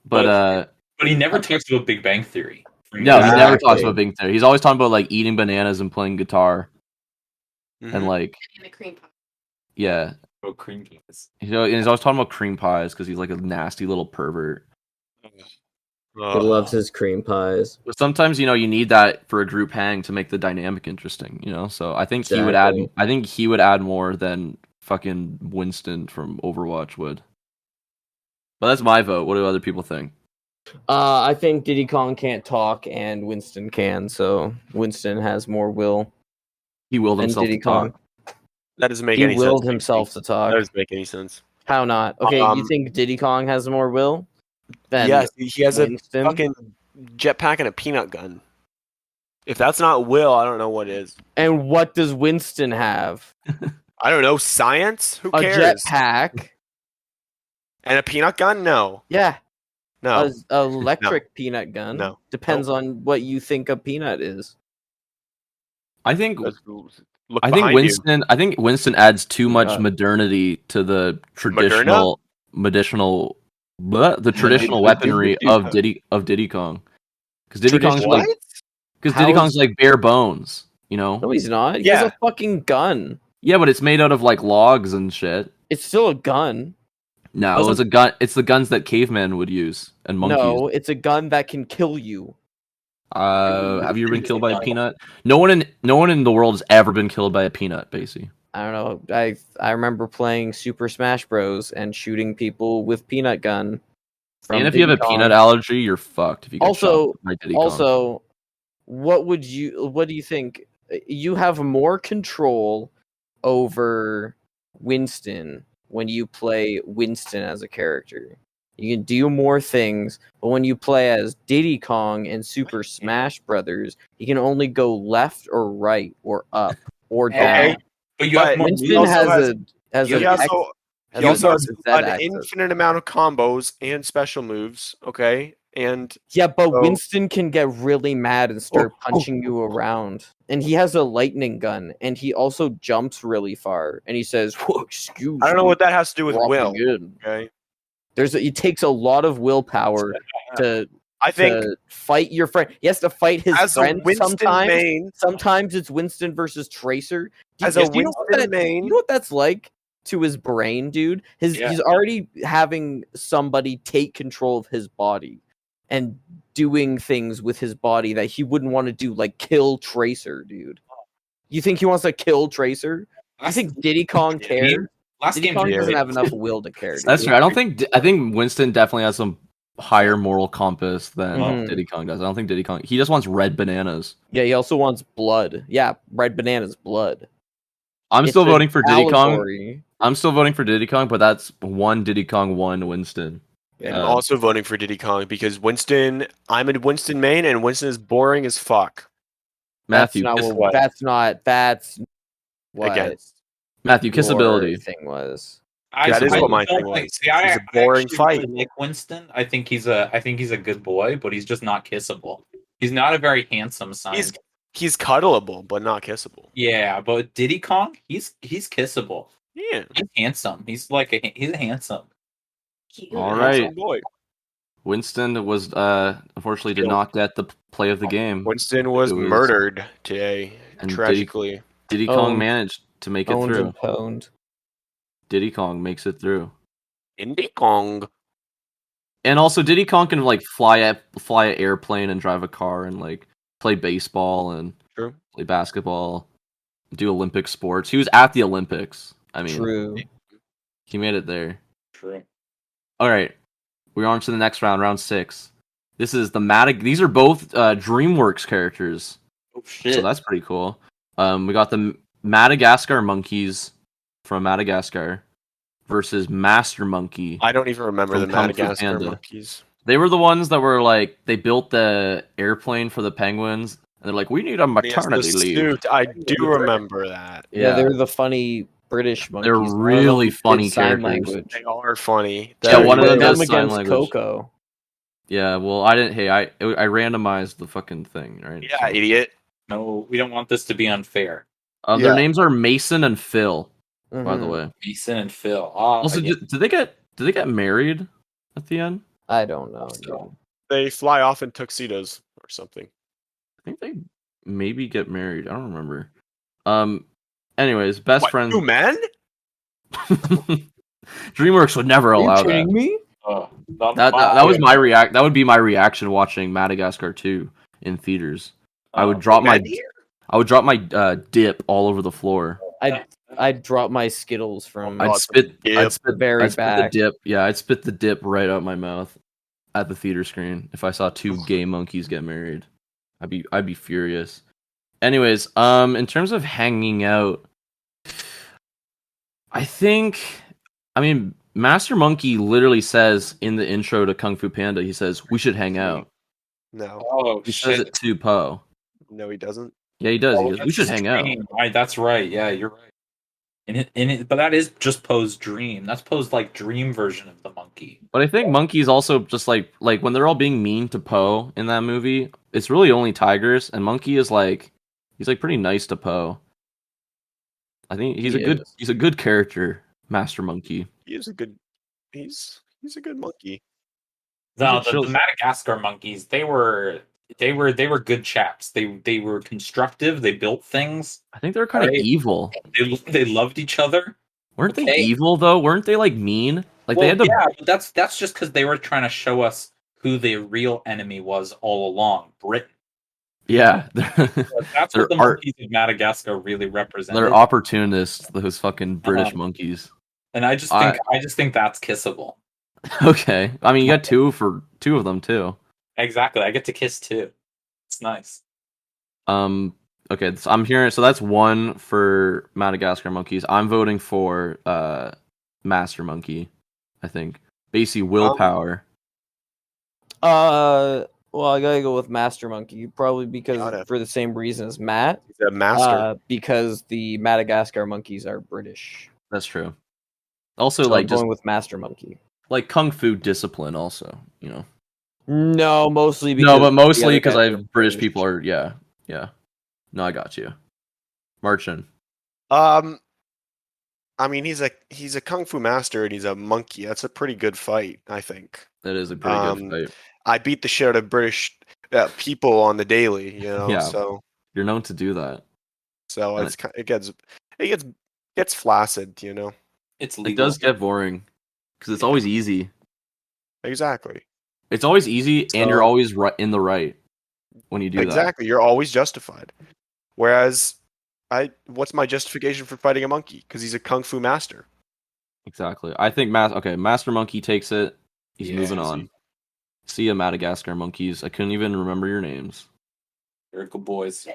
but he never talks about Big Bang Theory. No, he never talks about Big Bang Theory. He's always talking about like eating bananas and playing guitar, and like and the cream pie. Yeah. Oh, cream pies. And he's always talking about cream pies because he's like a nasty little pervert. He loves his cream pies. But sometimes, you need that for a group hang to make the dynamic interesting, So I think he would add. I think he would add more than fucking Winston from Overwatch would. But that's my vote. What do other people think? I think Diddy Kong can't talk and Winston can, so Winston has more will. He willed himself to talk. That doesn't make any sense. He willed himself to talk. That doesn't make any sense. How not? Okay, you think Diddy Kong has more will? Yes, he has Winston? A fucking jetpack and a peanut gun. If that's not will, I don't know what is. And what does Winston have? I don't know. Science? Who cares? A jetpack. And a peanut gun? No. Yeah. No. An electric peanut gun? No. Depends on what you think a peanut is. I think Winston adds too much modernity to the traditional weaponry of Diddy Kong. Because Diddy Kong's like bare bones, No, he's not. He has a fucking gun. Yeah, but it's made out of like logs and shit. It's still a gun. No, it's a gun. It's the guns that cavemen would use and monkeys. No, it's a gun that can kill you. Have you ever been killed by a peanut? No one in the world has ever been killed by a peanut, basically. I don't know. I remember playing Super Smash Bros. And shooting people with peanut gun. And if you have a peanut allergy, you're fucked. If you get shot by Diddy Kong. Also, what do you think? You have more control over Winston when you play Winston as a character. You can do more things, but when you play as Diddy Kong in Super Smash Brothers, you can only go left or right or up or down. Okay. But you have But more Winston also has he an also X, he also has an Z an axis. infinite amount of combos and special moves. Okay, and Yeah, but so- Winston can get really mad and start punching you around. And he has a lightning gun, and he also jumps really far. And he says, "Whoa, excuse I don't know me, what that has to do with dropping will. in." Okay, It takes a lot of willpower to I think fight your friend. He has to fight his as a friend Winston sometimes. main, Sometimes it's Winston versus Tracer. as a You know what Winston main, you know what that's like to his brain, dude? He's already having somebody take control of his body and doing things with his body that he wouldn't want to do, like kill Tracer, dude. You think he wants to kill Tracer? You think Diddy Kong cares? Last Diddy game Kong Yeah. doesn't have enough will to care. That's dude. fair. I think Winston definitely has some higher moral compass than Mhm. Diddy Kong does. I don't think Diddy Kong. He just wants red bananas. Yeah, he also wants blood. Yeah, red banana's blood. I'm It's still an voting for Diddy Kong. allegory. I'm still voting for Diddy Kong, but that's one Diddy Kong, one Winston. and I'm also voting for Diddy Kong because Winston. I'm a Winston main, and Winston is boring as fuck. Matthew, That's kiss, not that's what Again, Matthew, your kissability. thing was. That is what my don't thing think- was. See, I He's a boring actually fight. really like Winston. I think he's a good boy, but he's just not kissable. He's not a very handsome scientist. He's cuddleable, but not kissable. Yeah, but Diddy Kong, he's kissable. Yeah, He's handsome. He's handsome. All handsome right. boy. Winston was unfortunately did Killed. not get the play of the game. Winston was It was- murdered today, And tragically. Diddy Kong Owned. managed to make it Owned through. and pwned. Diddy Kong makes it through. Diddy Kong. And also Diddy Kong can like fly an airplane and drive a car and like play baseball and True. play basketball, do Olympic sports. He was at the Olympics. I mean, True. he made it there. True. All right, we're on to the next round, round 6. This is the These are both DreamWorks characters, Oh shit. so that's pretty cool. We got the Madagascar monkeys from Madagascar versus Master Monkey. I don't even remember From the Kung Fu Madagascar Panda. monkeys. They were the ones that were like they built the airplane for the penguins, and they're like, we need a Yes, the maternity leave. suit. I do remember that. Yeah, they're the funny British monkeys. They're One of them really did funny sign characters. language. They are funny. Yeah, one of them Put does them sign against language. Coco. Yeah, well, I didn't. Hey, I randomized the fucking thing, right? Yeah, So, idiot. No, we don't want this to be unfair. Yeah. Their names are Mason and Phil, by the Mhm. way. Mason and Phil. Also, did they get married at the end? I don't know. So- They fly off in tuxedos or something. I think they maybe get married. I don't remember. Anyways, best What, friends. 2 men? DreamWorks would never Are you allow kidding that. me? That was my react. That would be my reaction watching Madagascar 2 in theaters. I would drop my dip all over the floor. I'd drop my Skittles from Oh, I'd spit the very I'd spit back. the dip. Yeah, I'd spit the dip right out my mouth at the theater screen if I saw 2 gay monkeys get married. I'd be furious. Anyways, in terms of hanging out, I mean, Master Monkey literally says in the intro to Kung Fu Panda, he says we should hang out. No. Oh He says shit. it to Po. No, he doesn't. Yeah, he does. Oh, He goes, we that's should hang out. Dream. Right, that's right. Yeah, you're right. But that is just Poe's dream. That's Poe's like dream version of the monkey. But I think Monkey's also just like when they're all being mean to Po in that movie, it's really only tigers, and Monkey is like he's like pretty nice to Po. I think he's a good character, Master Monkey. He is a good. He's a good monkey. No, He's a chill- the Madagascar monkeys, they were good chaps. They were constructive. They built things. I think they're kind of Right. evil. They loved each other. Weren't they Okay. evil though? Weren't they like mean? Like Well, they had to. yeah, but that's just because they were trying to show us who the real enemy was all along, Britain. Yeah, That's They're what the monkeys of Madagascar really represented. they're opportunists. Those fucking British Uh-huh. monkeys. And I just think that's kissable. Okay, I mean you got 2 of them too. Exactly. I get to kiss too. It's nice. Okay, so I'm hearing. So that's 1 for Madagascar monkeys. I'm voting for Master Monkey, I think. Basically, willpower. Well, I gotta go with Master Monkey, probably because Gotta. for the same reason as Matt. He's a master. Because the Madagascar monkeys are British. That's true. Also, So like I'm just going with Master Monkey. like kung fu discipline. Also, you know. No, mostly because No, but mostly the other because guys are British people are yeah. No, I got you. Marchin. I mean, he's a kung fu master and he's a monkey. That's a pretty good fight, I think. That is a pretty good fight. I beat the shit out of British people on the daily, you know. Yeah. So You're known to do that. So And it gets flaccid, you know. It's It legal. does get boring because it's always easy. Exactly. It's always easy, and you're So- always in the right when you do that. Exactly. You're always justified. Whereas what's my justification for fighting a monkey? Because he's a kung fu master. Exactly. I think Master Monkey takes it. He's Yeah, moving on. See ya, Madagascar monkeys. I couldn't even remember your names. Very good boys.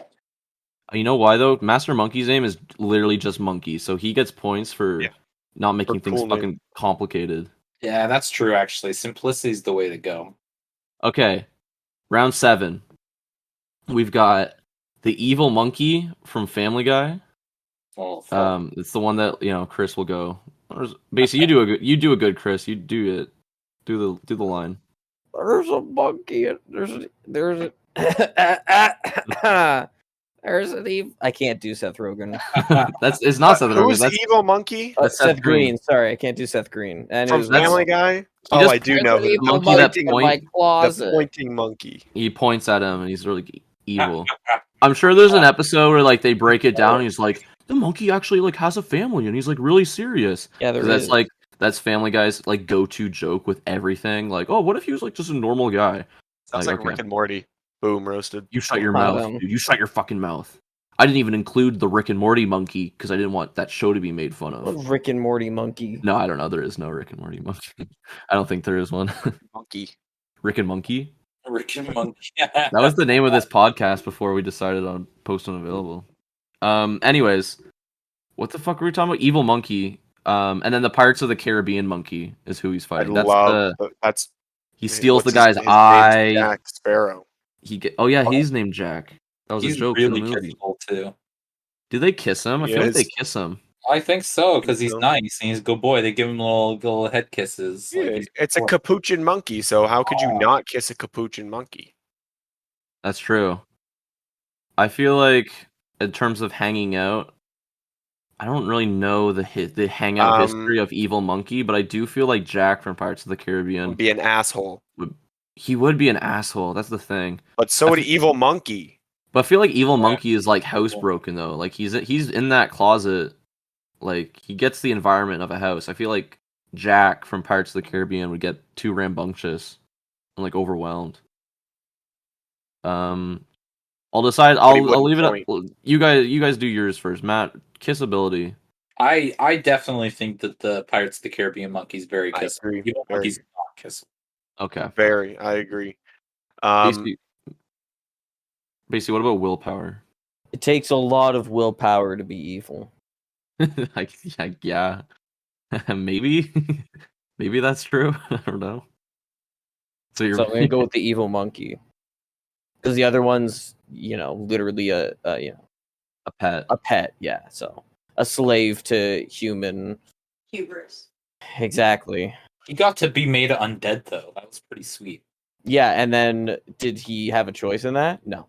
You know why though? Master Monkey's name is literally just Monkey, so he gets points for Yeah. not making things cool name. fucking complicated. Yeah, that's true. Actually, simplicity is the way to go. Okay, round 7. We've got the evil monkey from Family Guy. Oh, fuck. It's the one that Chris will go. Basically, you do a good Chris. You do it. Do the line. There's a monkey. There's an evil. I can't do Seth Rogen. It's not Seth Rogen. Who's That's the evil monkey? That's Seth Seth Green. Green. Sorry, I can't do Seth Green. And From Family Guy? He Oh, just I do know. There's an The evil monkey that in point- my the closet. pointing monkey. He points at him and he's really evil. I'm sure there's an episode where like they break it down and he's like, the monkey actually like has a family and he's like really serious. Yeah, there 'Cause is. that's Family Guy's like go-to joke with everything. Like, oh, what if he was like just a normal guy? Sounds like Rick and Morty. Boom, roasted. You shut your Wow, mouth, them. dude. You shut your fucking mouth. I didn't even include the Rick and Morty monkey because I didn't want that show to be made fun of. Rick and Morty monkey. No, I don't know. There is no Rick and Morty monkey. I don't think there is one. Monkey. Rick and Monkey. Rick and Monkey. That was the name of this podcast before we decided on post unavailable. Anyways, what the fuck were we talking about? Evil monkey. And then the Pirates of the Caribbean monkey is who he's fighting. That's he steals the what's guy's his name's eye. Jack Sparrow. Oh yeah, he's named Jack. That was He's a joke really in the movie. kissable too. Do they kiss him? I He feel like is. they kiss him. I think so because he's so. nice and he's a good boy. They give him little head kisses. Yeah, Like he's- it's a capuchin monkey, so how could you not kiss a capuchin monkey? That's true. I feel like in terms of hanging out, I don't really know the hangout history of Evil Monkey, but I do feel like Jack from Pirates of the Caribbean Be an asshole. he would be an asshole. That's the thing. But so would Evil Monkey. But I feel like Evil Monkey is like housebroken though. Like he's in that closet. Like he gets the environment of a house. I feel like Jack from Pirates of the Caribbean would get too rambunctious and like overwhelmed. I'll decide. I'll leave it up. You guys do yours first. Matt, kissability. I definitely think that the Pirates of the Caribbean monkey's very I kissable. agree. Evil Very. monkey's not kissable. Okay. Very, I agree. Basically, what about willpower? It takes a lot of willpower to be evil. Yeah. Maybe. Maybe that's true. I don't know. So I'm gonna go with the evil monkey. Because the other one's, literally a pet. A pet, yeah. So a slave to human. Hubris. Exactly. He got to be made undead though. That was pretty sweet. Yeah, and then did he have a choice in that? No,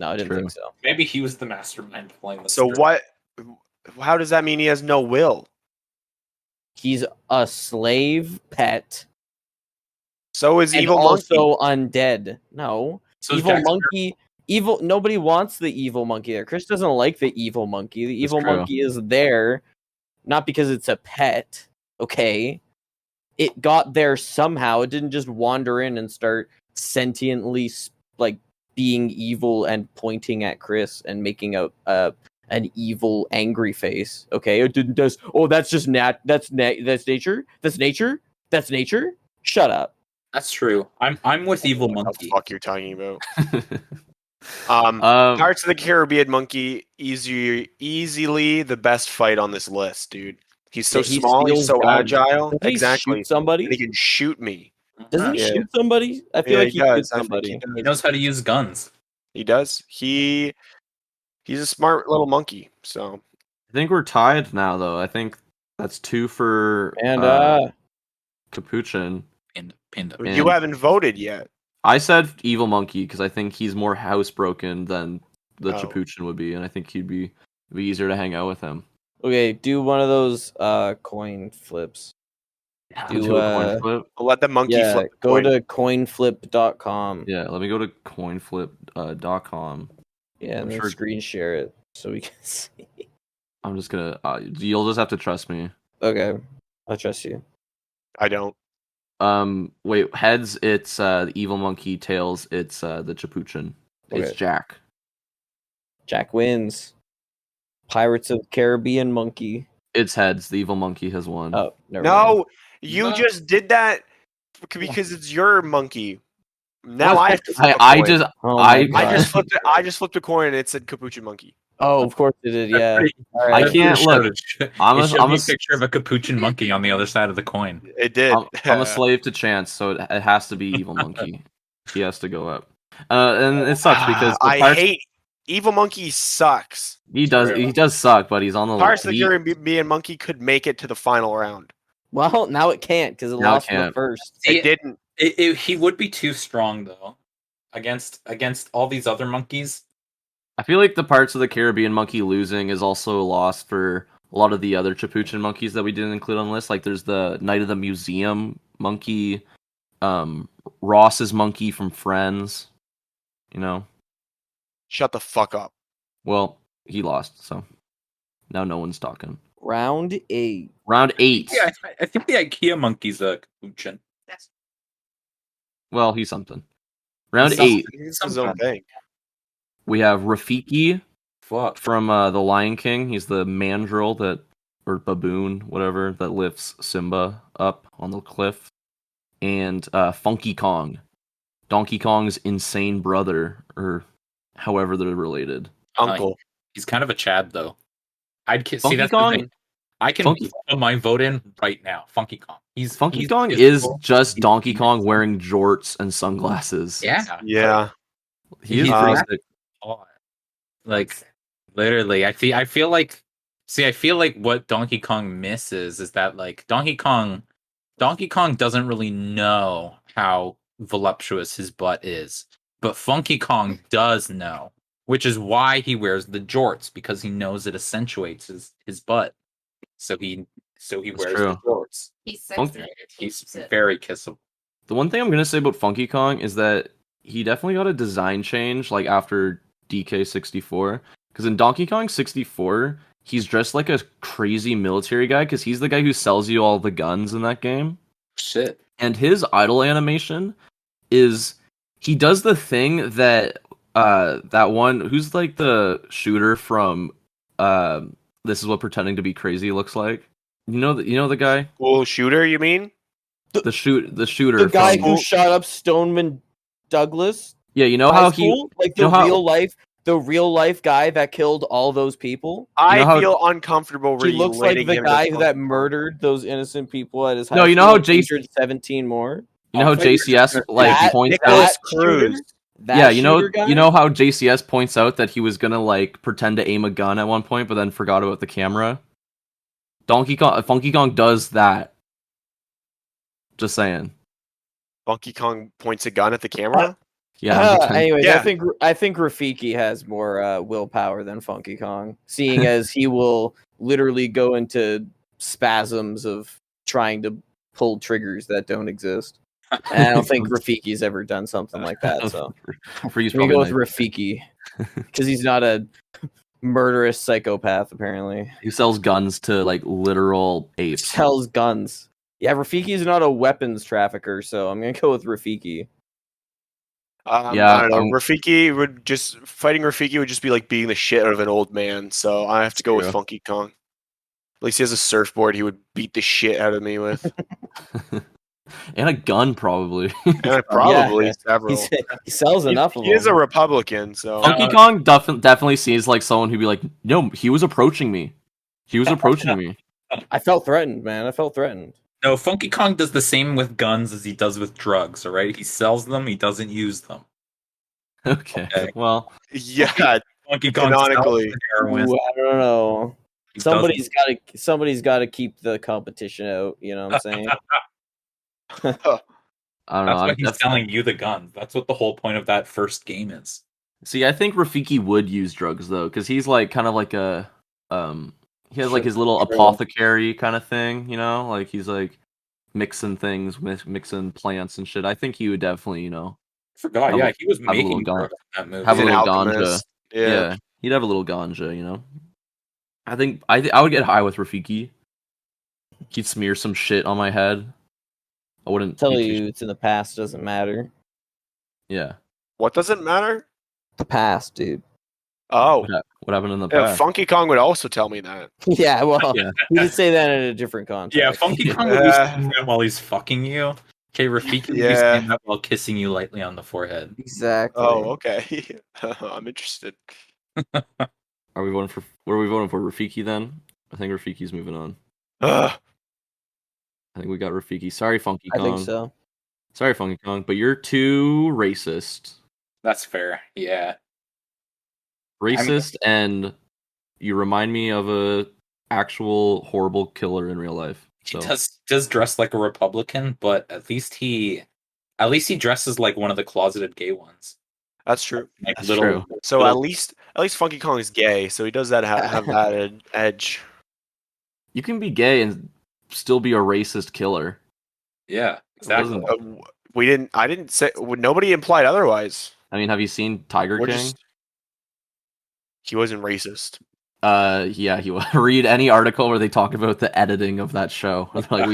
I didn't think so. Maybe he was the mastermind playing the So script. what? How does that mean he has no will? He's a slave pet. So is And Evil also Monkey. undead. No. So Evil Jack's- monkey. Evil. Nobody wants the evil monkey there. Chris doesn't like the evil monkey. The evil true. monkey is there, not because it's a pet. Okay, it got there somehow. It didn't just wander in and start sentiently like being evil and pointing at Chris and making an evil angry face. Okay, it didn't just. Oh, that's just that's nature. That's nature. That's nature. Shut up. That's true. I'm with Evil What the Monkey. fuck you're talking about? Um, Pirates of the Caribbean monkey, easily the best fight on this list, dude. He's so Yeah, he small. He's steals so guns. agile. Doesn't he Exactly. shoot somebody? And he can shoot me. Doesn't he Yeah. shoot somebody? I feel Yeah, like he he does. shoots I think somebody. he does. He knows how to use guns. He does. He's a smart little monkey. So I think we're tied now, though. I think that's 2 for And Capuchin. Panda. you haven't voted yet. I said Evil Monkey because I think he's more housebroken than the Oh. Capuchin would be, and I think it'd be easier to hang out with him. okay, do one of those coin flips. Do a coin flip. I'll let the monkey Yeah, flip. The go coin. to coinflip.com. Yeah, let me go to coinflip.com. Yeah, and I'm then sure- screen share it so we can see. I'm just gonna. You'll just have to trust me. Okay, I trust you. I don't. Wait. Heads, it's the Evil Monkey. Tails, it's the Capuchin. It's Okay. Jack. Jack wins. Pirates of the Caribbean monkey. It's heads. The Evil Monkey has won. Oh, never mind. No, you No. just did that because it's your monkey. Now What? I have to flip a I coin. just Oh I- my I just God. flipped it. I just flipped a coin and it said Capuchin monkey. Oh, of course it did. Yeah. All I right. can't look. I'm It a- showed I'm me a a picture of a capuchin monkey on the other side of the coin. It did. I'm a slave to chance, so it has to be Evil Monkey. He has to go up. And it sucks because the I parts, hate Evil Monkey sucks. he does suck, but he's on the Pirates of the he- Caribbean Monkey could make it to the final round. Well, now it can't because it Now it lost in the can't. first. See, It didn't. He would be too strong though, against all these other monkeys. I feel like the parts of the Caribbean monkey losing is also a loss for a lot of the other Capuchin monkeys that we didn't include on the list. Like there's the Night of the Museum monkey, Ross's monkey from Friends. You know, Shut the fuck up. well, he lost, so now no one's talking. Round 8. Round 8. Yeah, I think the IKEA monkey's a capuchin. Well, he's something. Round He's 8. It's his own thing. We have Rafiki Fuck. from The Lion King. He's the mandrill or baboon, whatever, that lifts Simba up on the cliff. And Funky Kong, Donkey Kong's insane brother, or however they're related. Uncle. He's kind of a Chad though. See Funky that's Kong? the thing. I can put my vote in right now. Funky Kong. Funky Kong is physical. just He's Donkey Kong beautiful. wearing jorts and sunglasses. Yeah. Yeah. He is He's pretty that- sick. Like literally, I feel like what Donkey Kong misses is that like Donkey Kong doesn't really know how voluptuous his butt is, but Funky Kong does know, which is why he wears the jorts, because he knows it accentuates his butt. So he wears true. the jorts. He's Funky- He's very kissable. The one thing I'm gonna say about Funky Kong is that he definitely got a design change like after DK64, because in Donkey Kong 64 he's dressed like a crazy military guy because he's the guy who sells you all the guns in that game. Shit. And his idle animation is he does the thing that that one who's like the shooter from This Is What Pretending to Be Crazy looks like. You know the guy? Cool shooter, you mean? The shooter. The guy from, who shot up Stoneman Douglas. yeah, you know High how school? Like you the know how- real life guy that killed all those people. I know how- feel uncomfortable He looks like relating the him to guy Funky that Kong. murdered those innocent people at his house. No, you know how Jason- 17 more. you know how JCS like That- points Nicholas out Cruz. That yeah, you shooter guy? know how JCS points out that he was gonna like pretend to aim a gun at one point, but then forgot about the camera. Funky Kong does that. Just saying. Funky Kong points a gun at the camera. Yeah. pretend- Anyways, Yeah. I think Rafiki has more willpower than Funky Kong, seeing as he will literally go into spasms of trying to pull triggers that don't exist. And I don't think Rafiki's ever done something like that. So Freeze we probably go with nice. Rafiki because he's not a murderous psychopath. Apparently, He sells guns to like literal apes. sells guns. Yeah, Rafiki's not a weapons trafficker, so I'm gonna go with Rafiki. Yeah, I don't know. Fighting Rafiki would just be like beating the shit out of an old man. So I have to go with True. Funky Kong. At least he has a surfboard he would beat the shit out of me with. And a gun probably. And probably several. He sells enough of He is a them. Republican, so Funky Kong definitely seems like someone who'd be like, no, he was approaching me. He was approaching me. I felt threatened, man. I felt threatened. No, Funky Kong does the same with guns as he does with drugs, all right? He sells them, he doesn't use them. Okay. Okay. Well, Yeah, Funky Kong canonically. sells heroin. Ooh, I don't know. He Somebody's got to keep the competition out. You know what I'm saying? I don't know. That's why I'm he's selling you the guns. That's what the whole point of that first game is. See, I think Rafiki would use drugs though, because he's like kind of like a he has like his little True. apothecary kind of thing, you know, like he's like mixing things, mixing plants and shit. I think he would definitely, Forgot, Have yeah, a- he was have a little making gun- drugs in that movie. have a He's an little ganja. alchemist. Yeah. Yeah. He'd have a little ganja, you know. I think I would get high with Rafiki. He'd smear some shit on my head. I wouldn't Tell be too you, it's in the past. Doesn't matter. Yeah. What doesn't matter? The past, dude. Oh, What happened in the yeah, past? Funky Kong would also tell me that. Yeah, well, Yeah. he did say that in a different context. Yeah, Funky Kong would be saying that while he's fucking you. Okay, Rafiki would be Yeah. saying that while kissing you lightly on the forehead. Exactly. Oh, okay. I'm interested. Are we voting for? What are we voting for? Rafiki then? I think Rafiki's moving on. Ugh. I think we got Rafiki. Sorry, Funky I Kong. think so. Sorry, Funky Kong, but you're too racist. That's fair. Yeah. Racist, and you remind me of a actual horrible killer in real life. He So does dress like a Republican, but at least he dresses like one of the closeted gay ones. That's true. Like That's little, true. So little- at least Funky Kong is gay, so he does that have that edge. you can be gay and still be a racist killer. yeah, exactly. doesn't- I didn't say. Nobody implied otherwise. I mean, have you seen Tiger We're King? just- He wasn't racist. Yeah, he will. Read any article where they talk about the editing of that show. Like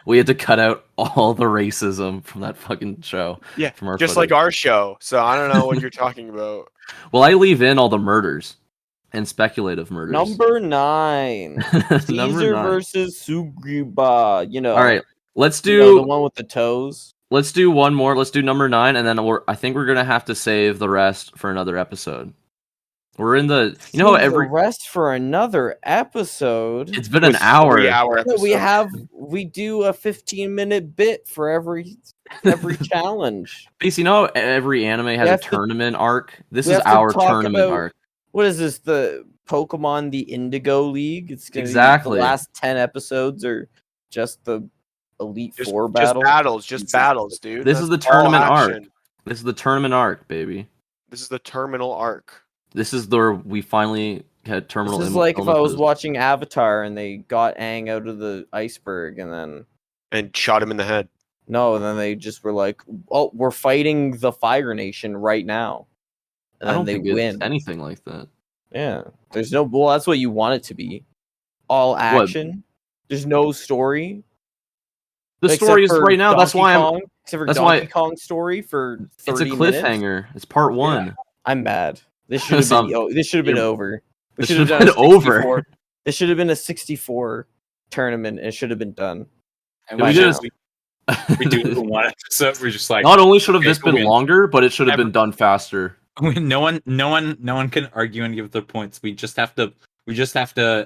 we had to cut out all the racism from that fucking show. Yeah, from our just footage. like our show. So I don't know what you're talking about. Well, I leave in all the murders and speculative murders. Number 9. Number Caesar 9. versus Sugriba. You know. All right, let's You do know, the one with the toes. let's do one more. Let's do number 9, and then I think we're gonna have to save the rest for another episode. We're in the Save the rest for another episode. it's been an hour. 3-hour Yeah, episode. we do a 15-minute bit for every challenge. Because you know how every anime has a have to- tournament arc. This we is have to our talk tournament about- arc. What is this? The Pokemon the Indigo League? It's gonna Exactly. be the last 10 episodes are just the Elite Just, Four just battle. battles, just battles, dude. This is the That's all tournament arc. action. This is the tournament arc, baby. This is the terminal arc. This is the we finally had terminal. This is like if I was illnesses. watching Avatar and they got Aang out of the iceberg and then And shot him in the head. no, and then they just were like, "Oh, we're fighting the Fire Nation right now," and I then don't they think it's win. anything like that. Yeah, there's no. Well, that's what you want it to be. All action. There's no story. The Except story is for right now. That's Donkey why Kong, except for that's Donkey why- Kong story for 30 it's a minutes. cliffhanger. It's part 1. I'm mad. This should have Some- been. This should have been you're- over. We this should have should done have a been over. 64 This should have been a 64 tournament. And it should have been done. And Yeah, we we just- we do it in one episode. We're just like Not only should have Okay, this so been we- longer, but it should have Ever- been done faster. no one can argue and give their points. We just have to.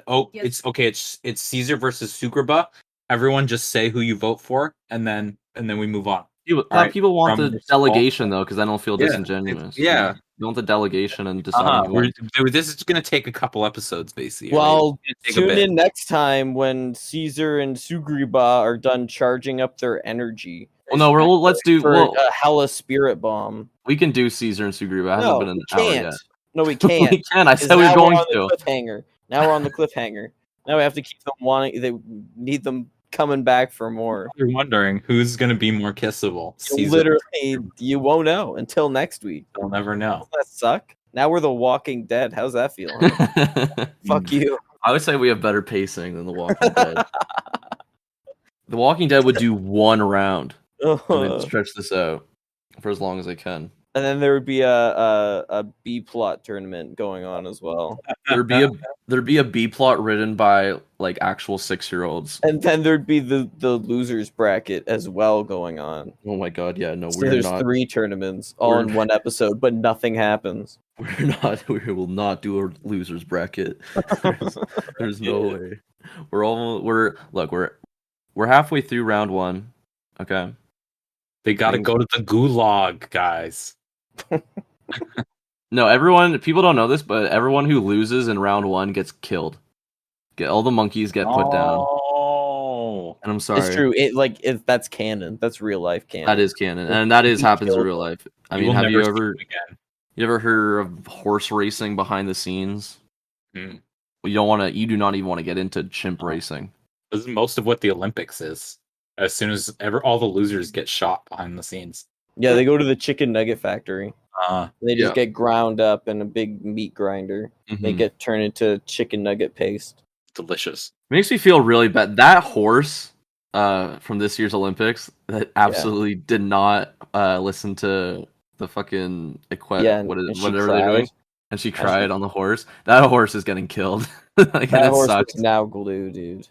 Oh, Yes. it's okay. It's Caesar versus Sukraba. Everyone just say who you vote for, and then we move on. Alright, People want from the this all- delegation though, because I don't feel Yeah, disingenuous. yeah. You want the delegation and deciding. This is gonna take a couple episodes, basically. Well, It's gonna take a tune bit. in next time when Caesar and Sugriba are done charging up their energy Well, no, let's do. for Well, a Hella Spirit Bomb. we can do Caesar and Sugriba. It hasn't No, been an we hour can't. yet. No, we can't. We can. I Because said we were now going on to. the cliffhanger. Now we're on the cliffhanger. Now we have to keep them wanting. They need them coming back for more. You're wondering who's gonna be more kissable. You Caesar. literally, you won't know until next week. You'll never know. Doesn't that suck? Now we're the Walking Dead. How's that feel? Huh? Fuck you. I would say we have better pacing than The Walking Dead. The Walking Dead would do one round and then stretch this out for as long as they can. And then there would be a B plot tournament going on as well. There'd be a B plot written by like actual 6-year-olds. And then there'd be the losers bracket as well going on. Oh my god, yeah, no, So we're there's not. 3 tournaments all in one episode, but nothing happens. We will not do a losers bracket. There's no way. We're halfway through round 1. Okay. They gotta go to the gulag, guys. No, people don't know this, but everyone who loses in round 1 gets killed. All the monkeys get put down. Oh, And I'm sorry. It's true. That's canon. That's real life canon. That is canon, and that happens in real life. I mean, have you ever heard of horse racing behind the scenes? Hmm. You do not even want to get into chimp racing. This is most of what the Olympics is. As soon as all the losers get shot behind the scenes. Yeah, they go to the chicken nugget factory. They just Yeah. get ground up in a big meat grinder. They Mhm. get turned into chicken nugget paste. Delicious. Makes me feel really bad. That horse from this year's Olympics that absolutely did not listen to the fucking whatever they're doing, and she cried on the horse. That horse is getting killed. Like, That and horse sucks. is now glue, dude.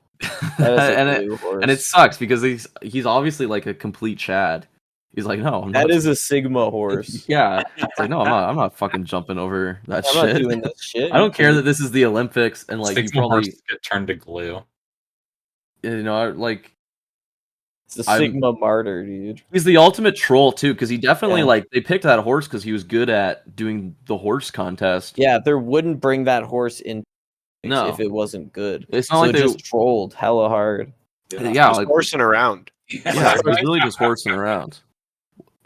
That is a glue horse. And it sucks because he's obviously like a complete Chad. He's like, no, I'm not. That is a Sigma horse. Yeah, it's like, no, I'm not fucking jumping over that I'm shit. not doing this shit. I don't care that this is the Olympics and like you Sigma probably horses get turned to glue. like It's a Sigma martyr, dude. he's the ultimate troll too because he definitely Yeah. like they picked that horse because he was good at doing the horse contest. Yeah, there wouldn't bring that horse in No. if it wasn't good. It's not So like it they just trolled hella hard. yeah, Just like horsing around. yeah, it was really just horsing around.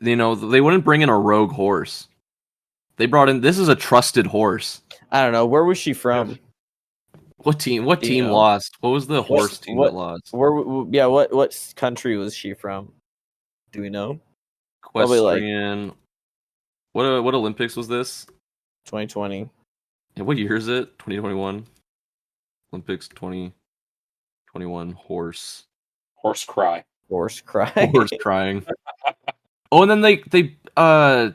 They wouldn't bring in a rogue horse. They brought in this is a trusted horse. I don't know. Where was she from? What team know. lost? What was the horse team that lost? What country was she from? Do we know? Probably like Equestrian. What Olympics was this? 2020. And what year is it? 2021. Olympics 2021 horse. Horse cry. Horse cry. Horse crying. Oh, and then they It's gonna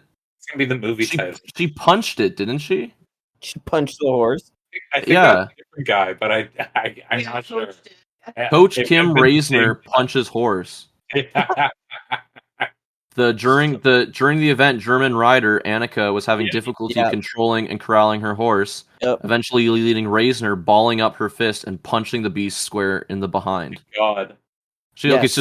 be the movie title. she punched it, didn't she? She punched the horse. I think Yeah. that's a different guy, but I'm not sure. Yeah, Coach it Kim could've been the Reisner punches horse. same- During the event, German rider Annika was having difficulty Yeah. controlling and corralling her horse, Yep. eventually leading Reisner balling up her fist and punching the beast square in the behind. God. She Yes.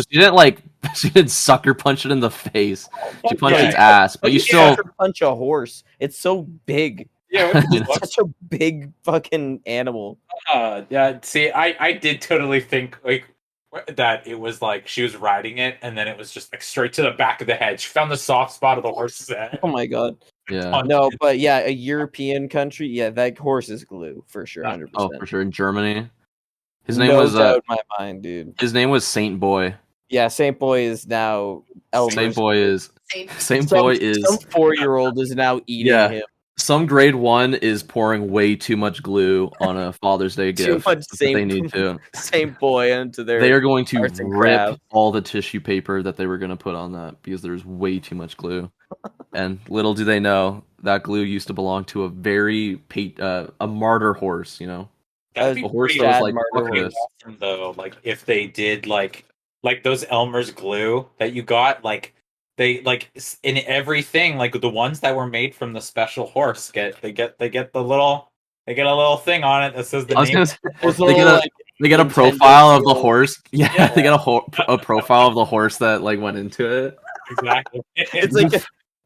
she didn't sucker punch it in the face. She punched Yeah. its ass, but you can't still sucker punch a horse. It's so big. Yeah. what the It's fuck? such a big fucking animal. Yeah. See, I did totally think like that it was like she was riding it, and then it was just like straight to the back of the head. She found the soft spot of the horse's head. Oh my god. yeah. Punched No, it. but yeah, a European country, yeah, that horse is glue for sure, 100%. Oh, for sure in Germany. His name no was doubt in my mind, dude. his name was Saint Boy. Yeah, Saint Boy is now Elmer's. Saint Boy is Some 4-year-old is now eating Yeah. him. some grade 1 is pouring way too much glue on a Father's Day Too gift. much that they Saint- need to. Saint Boy into their. They are going to arts and rip crafts. all the tissue paper that they were going to put on that because there's way too much glue. And little do they know that glue used to belong to a very a martyr horse. That'd be A horse pretty that was Sad like, martyr fuck horse. this. awesome, though. Like if they did like those Elmer's glue that you got, like they like in everything, like the ones that were made from the special horse get a little thing on it that says the I was name. gonna say, There's they little, get a like, they get a Nintendo profile of the seal. horse. Yeah, Yeah. they get a profile of the horse that like went into it. Exactly. It's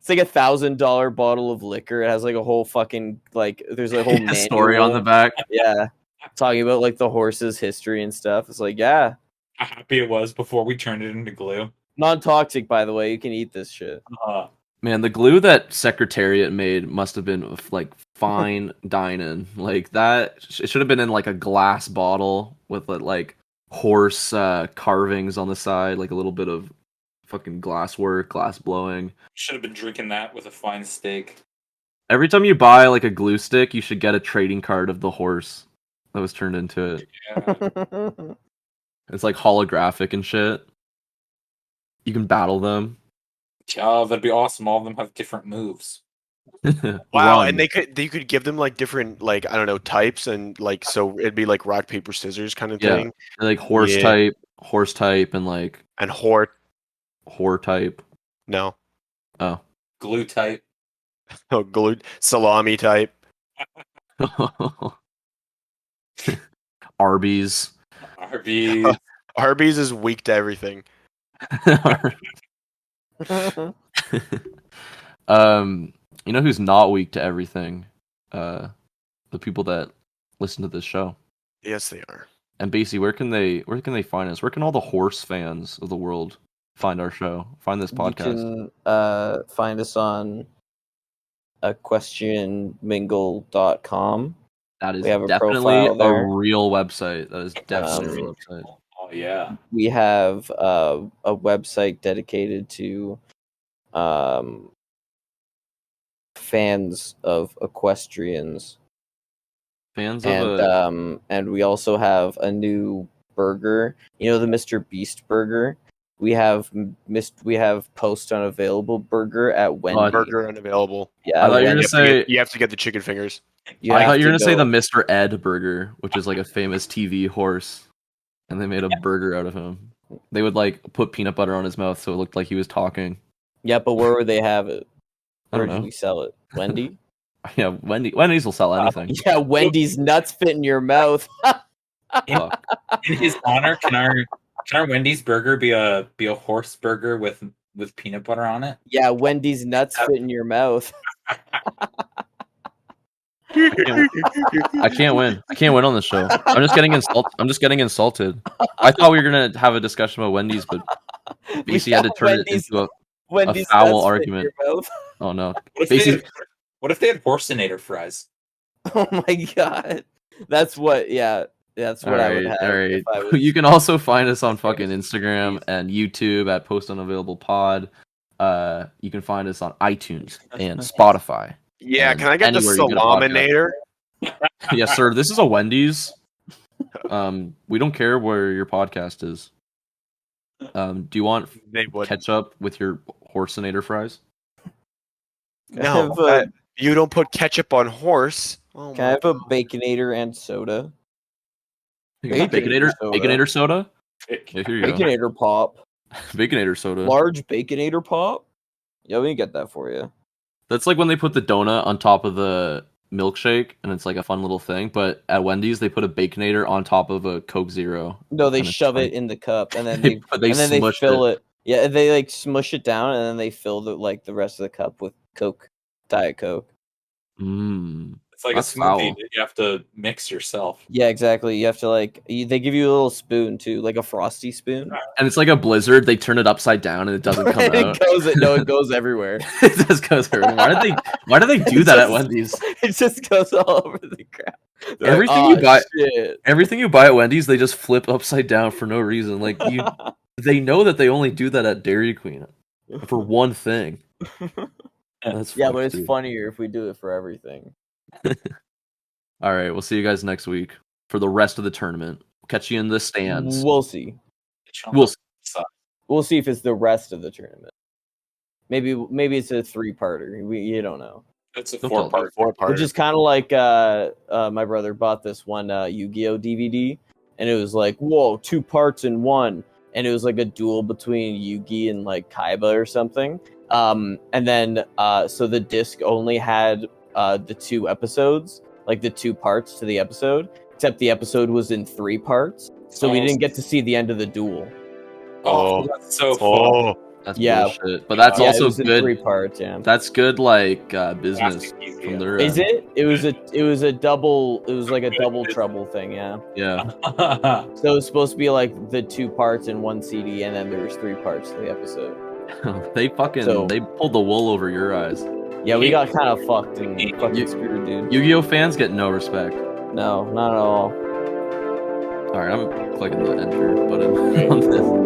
like a $1,000 bottle of liquor. It has like a whole fucking like. There's a whole A story on the manual. back. Yeah, talking about like the horse's history and stuff. It's like, yeah, how happy it was before we turned it into glue. non-toxic, by the way. You can eat this shit. Man, the glue that Secretariat made must have been like fine dining. Like that, it should have been in like a glass bottle with like horse carvings on the side, like a little bit of fucking glass work, glass blowing. Should have been drinking that with a fine steak. Every time you buy like a glue stick, you should get a trading card of the horse that was turned into it. Yeah. It's like holographic and shit. You can battle them. Oh, that'd be awesome. All of them have different moves. Wow, Run. and they could give them like different like I don't know types and like so it'd be like rock paper scissors kind of Yeah. thing. Like horse Yeah. type, and like And horde whore type. no. Oh. Glue type. Oh, glute salami type. Arby's. Arby's. Arby's is weak to everything. You know who's not weak to everything? The people that listen to this show. Yes, they are. And basically, where can they find us? Where can all the horse fans of the world find our show? Find this podcast? You can find us on equestrianmingle.com. That is we have a definitely profile a there. real website. That is definitely a real website. Oh yeah. We have a website dedicated to fans of equestrians. And we also have a new burger. You know the Mr. Beast burger. We have post unavailable burger at Wendy's. Burger unavailable. Yeah, I thought you were gonna say you have to get the chicken fingers. I thought you were gonna say the Mr. Ed burger, which is like a famous TV horse, and they made a burger out of him. They would like put peanut butter on his mouth so it looked like he was talking. Yeah, but where would they have it? I Where don't did know. we sell it? Wendy? Yeah, Wendy's will sell anything. Yeah, Wendy's nuts fit in your mouth. In his honor, can our Wendy's burger be a horse burger with peanut butter on it? Yeah, Wendy's nuts fit in your mouth. I can't win. I can't win on this show. I'm just getting insulted. I thought we were gonna have a discussion about Wendy's, but BC had to turn it into a foul argument. Oh no! What if they had Horseinator fries? Oh my god, that's what. Yeah, that's what I would have. All right. If I was... You can also find us on fucking Instagram and YouTube at Post Unavailable Pod. You can find us on iTunes and Spotify. Yeah, and can I get the Salaminator? Yes, sir. This is a Wendy's. We don't care where your podcast is. Do you want ketchup with your Horseinator fries? No, you don't put ketchup on horse. Oh can I have a Baconator and soda? Baconator soda? Yeah, here you Baconator go. pop. Baconator soda. Large Baconator pop? Yeah, we can get that for you. That's like when they put the donut on top of the milkshake, and it's like a fun little thing. But at Wendy's, they put a Baconator on top of a Coke Zero. No, they shove it in the cup, and then they smush fill it. Yeah, they like smush it down, and then they fill the rest of the cup with Coke, Diet Coke. It's like a smoothie that you have to mix yourself. Yeah, exactly. You have to they give you a little spoon too, like a frosty spoon. And it's like a Blizzard. They turn it upside down and it doesn't come out. It goes everywhere. It just goes everywhere. Why do they do that at Wendy's? It just goes all over the crap. Everything you buy at Wendy's, they just flip upside down for no reason. Like they know that they only do that at Dairy Queen for one thing. But it's funnier if we do it for everything. All right, we'll see you guys next week for the rest of the tournament. Catch you in the stands. We'll see. We'll see if it's the rest of the tournament. Maybe it's a 3-parter. You don't know. It's a 4-part. Which is kind of like my brother bought this one Yu-Gi-Oh DVD, and it was like, whoa, 2 parts in one, and it was like a duel between Yugi and like Kaiba or something. And then so the disc only had the 2 episodes, like the 2 parts to the episode, except the episode was in 3 parts, so we didn't get to see the end of the duel. Oh, that's so fun. That's bullshit. But that's also good. 3 parts, yeah. That's good, like business from their end. Is it? It was a double. It was like a double trouble thing, yeah. Yeah. So it was supposed to be like the 2 parts in one CD, and then there was 3 parts to the episode. they pulled the wool over your eyes. Yeah, we got kind of fucked and fucking screwed, dude. Yu-Gi-Oh fans get no respect. No, not at all. All right, I'm clicking the enter button on this.